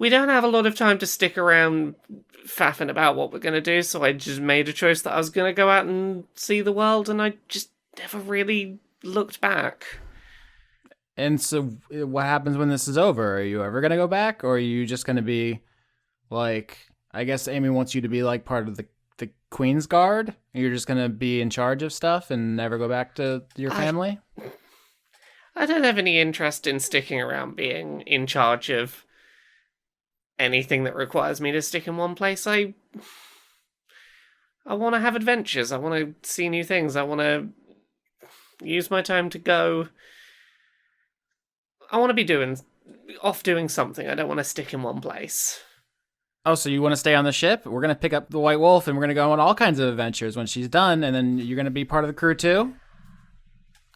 don't have a lot of time to stick around faffing about what we're going to do, so I just made a choice that I was going to go out and see the world, and I just never really looked back. And so, what happens when this is over? Are you ever gonna go back, or are you just gonna be like? I guess Amy wants you to be like part of the Queen's Guard. You're just gonna be in charge of stuff and never go back to your family. I don't have any interest in sticking around being in charge of anything that requires me to stick in one place. I want to have adventures. I want to see new things. I want to use my time to go. I want to be doing something. I don't want to stick in one place. Oh, so you want to stay on the ship? We're going to pick up the White Wolf and we're going to go on all kinds of adventures when she's done, and then you're going to be part of the crew too?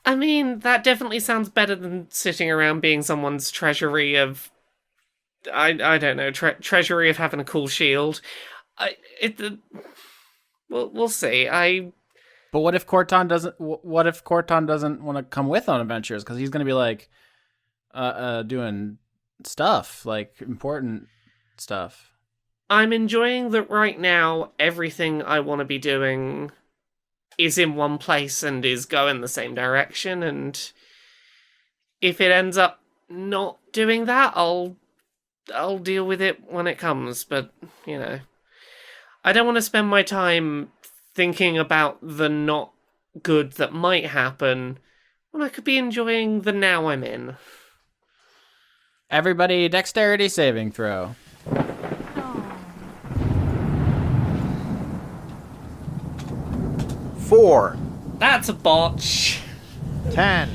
I mean, that definitely sounds better than sitting around being someone's treasury of... I don't know, treasury of having a cool shield. We'll see. But what if Khorton doesn't want to come with on adventures? Because he's going to be like doing stuff, like important stuff. I'm enjoying that right now. Everything I want to be doing is in one place and is going the same direction. And if it ends up not doing that, I'll deal with it when it comes. But I don't want to spend my time thinking about the not good that might happen when I could be enjoying the now I'm in. Everybody, dexterity saving throw. 4. That's a botch. 10.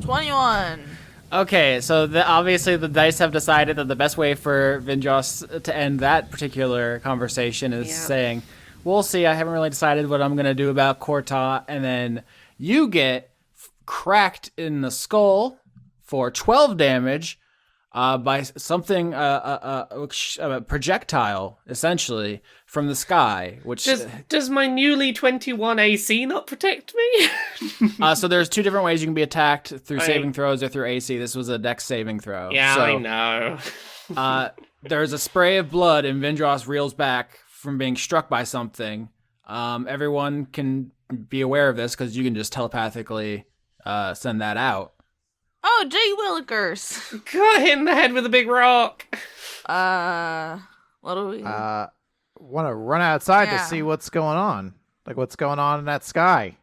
21. Okay, so obviously the dice have decided that the best way for Vindrass to end that particular conversation is saying, we'll see, I haven't really decided what I'm going to do about Khorton, and then you get cracked in the skull for 12 damage by something, a projectile, essentially, from the sky. Which Does my newly 21 AC not protect me? So there's two different ways you can be attacked, through saving throws or through AC. This was a dex saving throw. Yeah, so, I know. There's a spray of blood, and Vindrass reels back from being struck by something. Everyone can be aware of this because you can just telepathically send that out. Oh, gee willikers. Got hit in the head with a big rock. What do we... Want to run outside to see what's going on. Like, what's going on in that sky.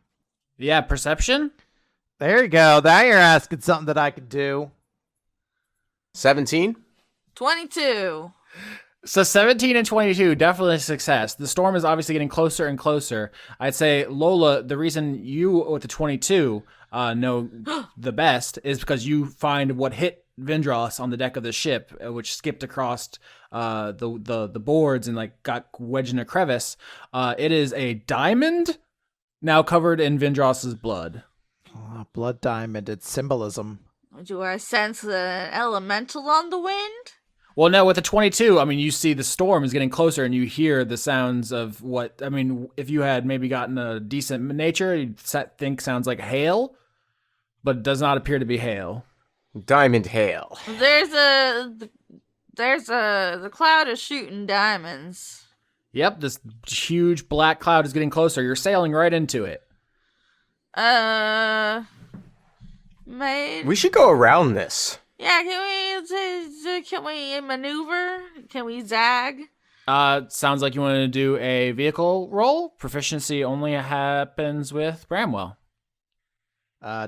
Yeah, perception? There you go. Now you're asking something that I could do. 17? 22. So 17 and 22, definitely a success. The storm is obviously getting closer and closer. I'd say, Lola, the reason you with the 22 know the best is because you find what hit Vindrass on the deck of the ship, which skipped across the boards and like got wedged in a crevice. It is a diamond now covered in Vindrass's blood. Oh, blood diamond, it's symbolism. Do I sense an elemental on the wind? Well, no, with the 22, I mean, you see the storm is getting closer and you hear the sounds of what, I mean, if you had maybe gotten a decent nature, you'd think sounds like hail, but it does not appear to be hail. Diamond hail. The cloud is shooting diamonds. Yep, this huge black cloud is getting closer. You're sailing right into it. We should go around this. Yeah, can we maneuver? Can we zag? Sounds like you want to do a vehicle roll. Proficiency only happens with Bramwell.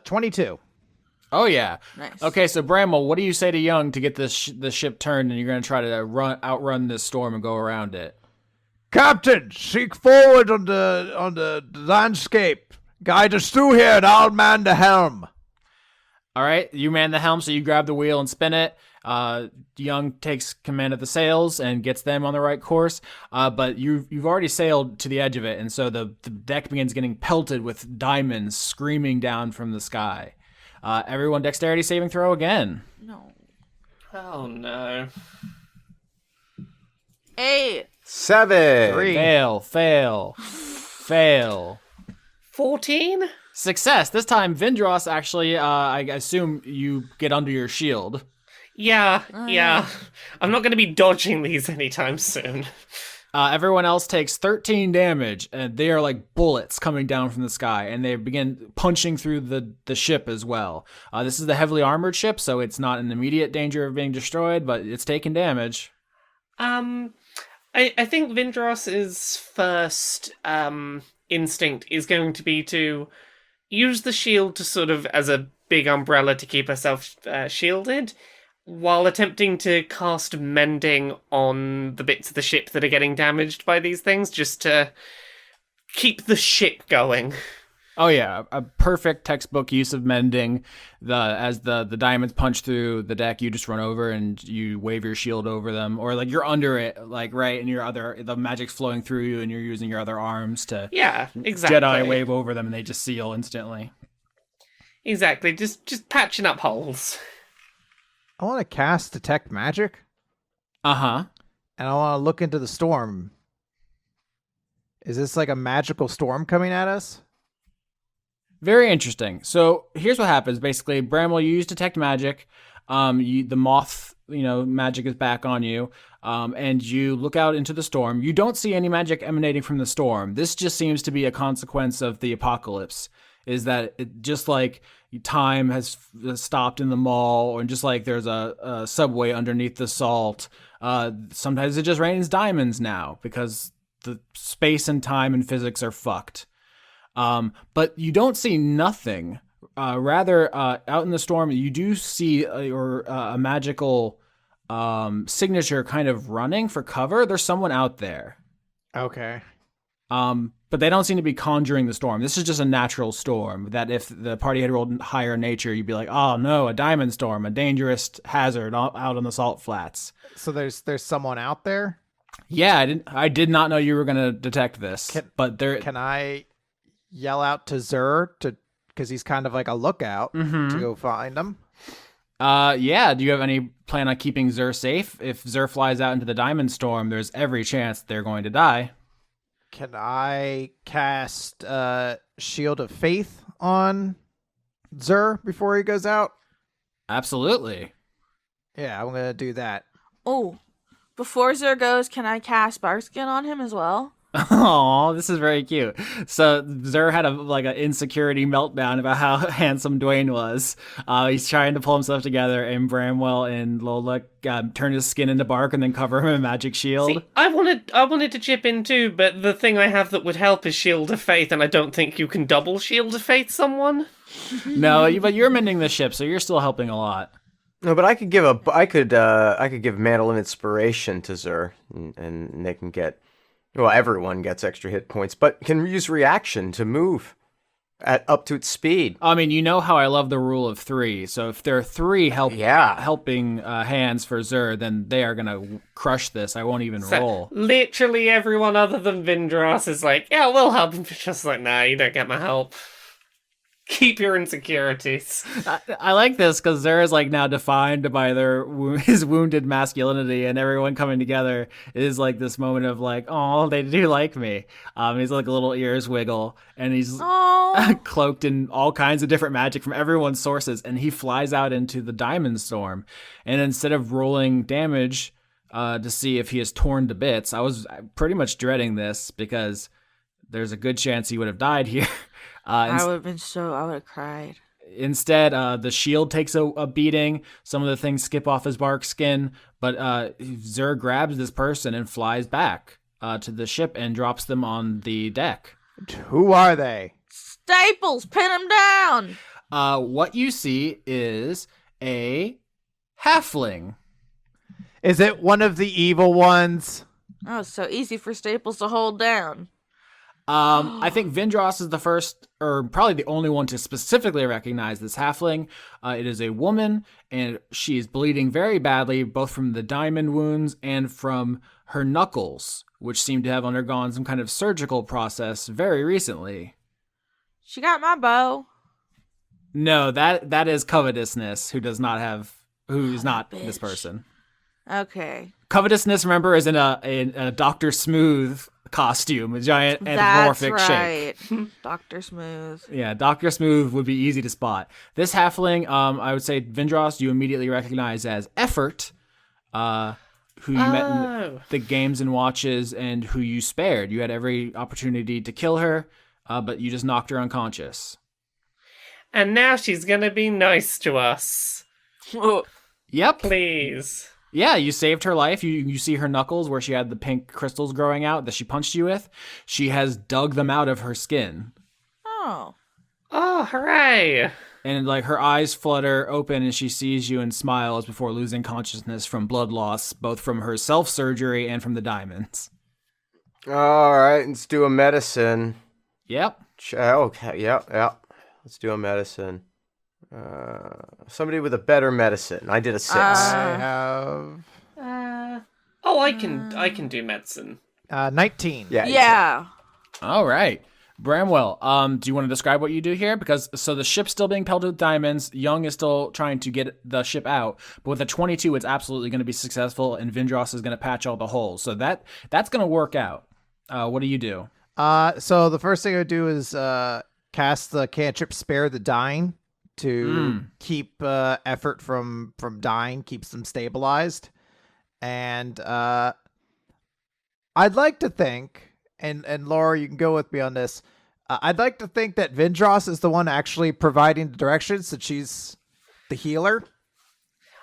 22. Oh, yeah. Nice. Okay, so Bramwell, what do you say to Young to get the ship turned and you're going to try to outrun this storm and go around it? Captain, seek forward on the landscape. Guide us through here and I'll man the helm. All right, you man the helm, so you grab the wheel and spin it. Young takes command of the sails and gets them on the right course. But you've already sailed to the edge of it, and so the deck begins getting pelted with diamonds screaming down from the sky. Everyone, dexterity saving throw again. No. Oh no. 8. 7. 3. Fail. 14? Success. This time, Vindrass actually, I assume you get under your shield. Yeah. I'm not going to be dodging these anytime soon. Everyone else takes 13 damage, and they are like bullets coming down from the sky, and they begin punching through the ship as well. This is the heavily armored ship, so it's not in immediate danger of being destroyed, but it's taking damage. I think Vindrass's first instinct is going to be to use the shield to sort of as a big umbrella to keep herself shielded, while attempting to cast mending on the bits of the ship that are getting damaged by these things, just to keep the ship going. Oh yeah, a perfect textbook use of mending. As the diamonds punch through the deck, you just run over and you wave your shield over them, or like you're under it, like right, and the magic's flowing through you, and you're using your other arms to exactly Jedi wave over them, and they just seal instantly. Exactly, just patching up holes. I want to cast Detect Magic. Uh-huh. And I want to look into the storm. Is this like a magical storm coming at us? Very interesting. So here's what happens. Basically, Bramwell, you use Detect Magic. The moth, magic is back on you. And you look out into the storm. You don't see any magic emanating from the storm. This just seems to be a consequence of the apocalypse. Is that it just like time has stopped in the mall, and just like there's a subway underneath the salt. Sometimes it just rains diamonds now because the space and time and physics are fucked. But you don't see nothing. Rather, out in the storm, you do see a magical signature kind of running for cover. There's someone out there. Okay. But they don't seem to be conjuring the storm. This is just a natural storm that if the party had rolled higher nature, you'd be like, oh no, a diamond storm, a dangerous hazard out on the salt flats. So there's someone out there? Yeah, I did not know you were going to detect this. Can I yell out to Zur because he's kind of like a lookout to go find him? Yeah. Do you have any plan on keeping Zur safe? If Zur flies out into the diamond storm, there's every chance they're going to die. Can I cast Shield of Faith on Zur before he goes out? Absolutely. Yeah, I'm gonna do that. Oh, before Zur goes, can I cast Barkskin on him as well? Oh, this is very cute. So Zur had an insecurity meltdown about how handsome Dwayne was. He's trying to pull himself together, and Bramwell and Lola turn his skin into bark and then cover him in a magic shield. See, I wanted to chip in too, but the thing I have that would help is Shield of Faith, and I don't think you can double Shield of Faith someone. No, but you're mending the ship, so you're still helping a lot. No, but I could give Mantle of Inspiration to Zur, and they can get. Well, everyone gets extra hit points, but can use reaction to move up to its speed. I mean, you know how I love the rule of 3. So if there are 3 helping hands for Zur, then they are going to crush this. I won't even roll. Literally everyone other than Vindrass is like, yeah, we'll help him. Just like, nah, you don't get my help. Keep your insecurities. I like this because Zur is now defined by his wounded masculinity, and everyone coming together is this moment of oh, they do like me. He's little ears wiggle, and he's cloaked in all kinds of different magic from everyone's sources, and he flies out into the diamond storm. And instead of rolling damage to see if he is torn to bits, I was pretty much dreading this because there's a good chance he would have died here. I would have cried. Instead, the shield takes a beating. Some of the things skip off his bark skin, but Zur grabs this person and flies back to the ship and drops them on the deck. Who are they? Staples, pin him down! What you see is a halfling. Is it one of the evil ones? Oh, it's so easy for Staples to hold down. I think Vindrass is the first, or probably the only one to specifically recognize this halfling. It is a woman, and she is bleeding very badly, both from the diamond wounds and from her knuckles, which seem to have undergone some kind of surgical process very recently. She got my bow. No, that is covetousness, who is not this person. Okay. Covetousness, remember, is in a Dr. Smooth costume, a giant anthropomorphic shape. That's right. Dr. Smooth. Yeah, Dr. Smooth would be easy to spot. This halfling, I would say, Vindrass, you immediately recognize as Effort. who you met in Oh. the games and watches and who you spared. You had every opportunity to kill her, but you just knocked her unconscious. And now she's gonna be nice to us. Yep. Please. Yeah, you saved her life. You see her knuckles where she had the pink crystals growing out that she punched you with. She has dug them out of her skin. Oh. Oh, hooray. And like her eyes flutter open as she sees you and smiles before losing consciousness from blood loss, both from her self-surgery and from the diamonds. All right, let's do a medicine. Yep. Okay, yep. Let's do a medicine. Somebody with a better medicine. I did a 6. I have I can do medicine. 19. Yeah. All right. Bramwell, do you want to describe what you do here? Because so the ship's still being pelted with diamonds. Young is still trying to get the ship out, but with a 22, it's absolutely going to be successful, and Vindrass is going to patch all the holes. So that's going to work out. What do you do? So the first thing I do is cast the cantrip Spare the Dying to keep effort from dying, keeps them stabilized. And I'd like to think, and Laura, you can go with me on this. I'd like to think that Vindrass is the one actually providing the directions, that she's the healer.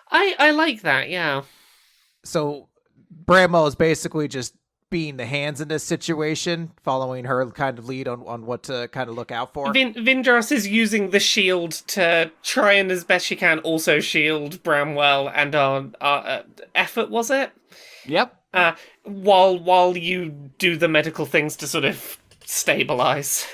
I like that, yeah. So Bramwell is basically just being the hands in this situation, following her kind of lead on what to kind of look out for. Vindrass is using the shield to try and as best she can also shield Bramwell and our effort, was it? Yep. While you do the medical things to sort of stabilize.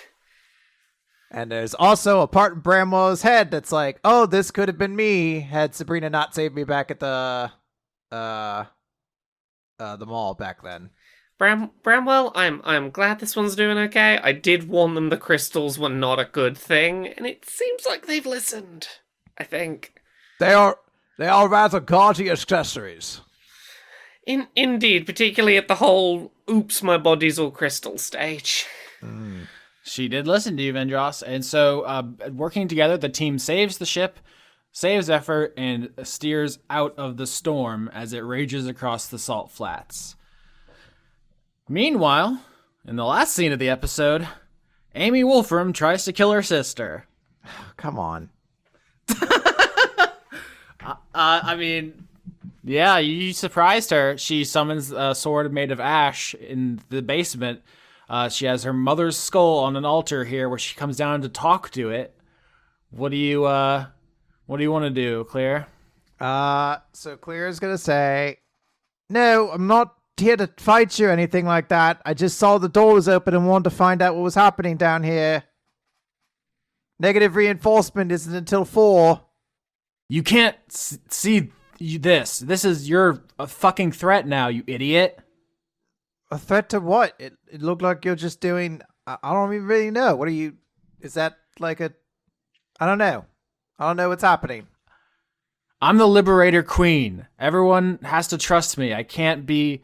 And there's also a part in Bramwell's head that's like, oh, this could have been me had Sabrina not saved me back at the mall back then. Bramwell, I'm glad this one's doing okay. I did warn them the crystals were not a good thing, and it seems like they've listened. I think. They are rather gaudy accessories. Indeed, particularly at the whole "oops, my body's all crystal" stage. She did listen to you, Vindrass. And so, working together, the team saves the ship, saves effort, and steers out of the storm as it rages across the salt flats. Meanwhile, in the last scene of the episode, Amy Wolfram tries to kill her sister. Come on. I mean, yeah, you surprised her. She summons a sword made of ash in the basement. She has her mother's skull on an altar here where she comes down to talk to it. What do you want to do, Claire? So Claire's gonna say, no, I'm not here to fight you or anything like that. I just saw the door was open and wanted to find out what was happening down here. Negative reinforcement isn't until 4. You can't see this. This is you're a fucking threat now, you idiot. A threat to what? It looked like you're just doing... I don't even really know. What are you... Is that like a... I don't know. I don't know what's happening. I'm the Liberator Queen. Everyone has to trust me. I can't be...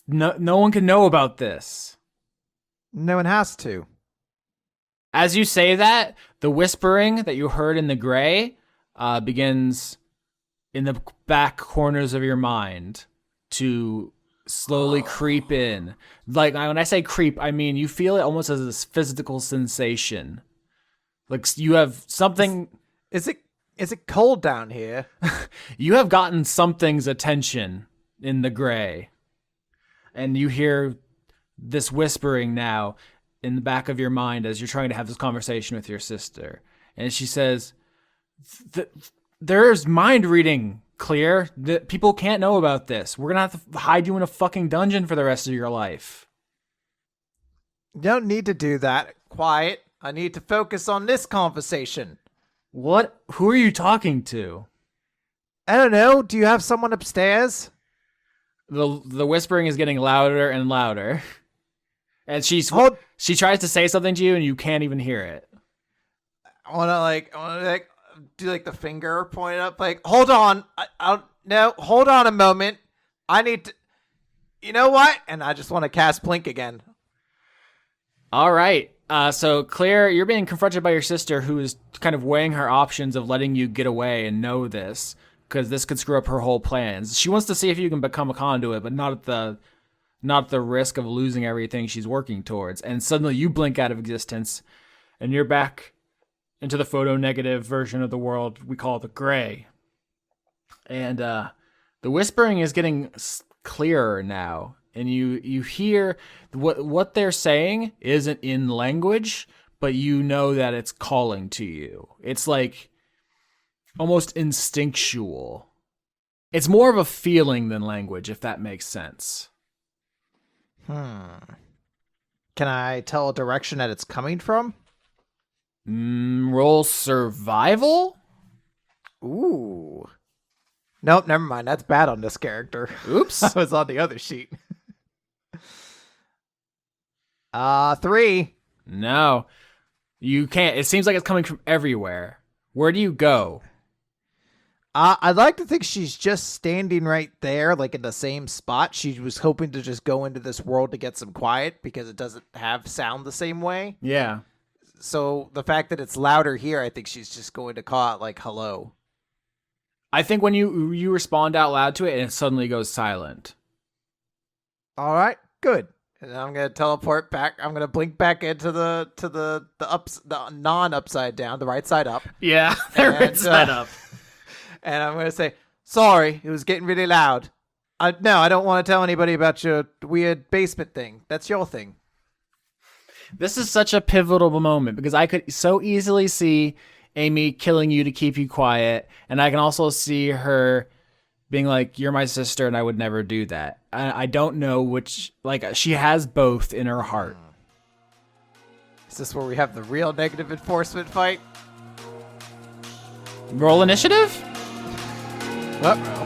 No one can know about this. No one has to. As you say that, the whispering that you heard in the gray begins in the back corners of your mind to slowly creep in. Like, when I say creep, I mean you feel it almost as this physical sensation. Like you have something... Is it cold down here? You have gotten something's attention in the gray. And you hear this whispering now in the back of your mind as you're trying to have this conversation with your sister. And she says, there's mind reading, Clear. People can't know about this. We're going to have to hide you in a fucking dungeon for the rest of your life. You don't need to do that. Quiet. I need to focus on this conversation. What? Who are you talking to? I don't know. Do you have someone upstairs? The whispering is getting louder and louder. And she tries to say something to you and you can't even hear it. I want to do like the finger point up, like, hold on. No, hold on a moment. I need to, you know what? And I just want to cast Blink again. All right. So Claire, you're being confronted by your sister who is kind of weighing her options of letting you get away and know this. because this could screw up her whole plans. She wants to see if you can become a conduit, but not at the risk of losing everything she's working towards. And suddenly you blink out of existence, and you're back into the photo-negative version of the world we call the gray. And the whispering is getting clearer now, and you hear what they're saying isn't in language, but you know that it's calling to you. It's like almost instinctual. It's more of a feeling than language, if that makes sense. Can I tell a direction that it's coming from? Roll survival? Ooh. Nope, never mind. That's bad on this character. Oops. I was on the other sheet. 3. No. You can't. It seems like it's coming from everywhere. Where do you go? I'd like to think she's just standing right there, like in the same spot. She was hoping to just go into this world to get some quiet because it doesn't have sound the same way. Yeah. So the fact that it's louder here, I think she's just going to call out like hello. I think when you respond out loud to it, and it suddenly goes silent. All right, good. And I'm gonna teleport back. I'm gonna blink back into the non upside down, the right side up. Yeah, they're right side up. And I'm gonna say, sorry, it was getting really loud. No, I don't want to tell anybody about your weird basement thing. That's your thing. This is such a pivotal moment because I could so easily see Amy killing you to keep you quiet, and I can also see her being like, you're my sister and I would never do that. I don't know which, like, she has both in her heart. Is this where we have the real negative enforcement fight? Roll initiative? Uh-oh.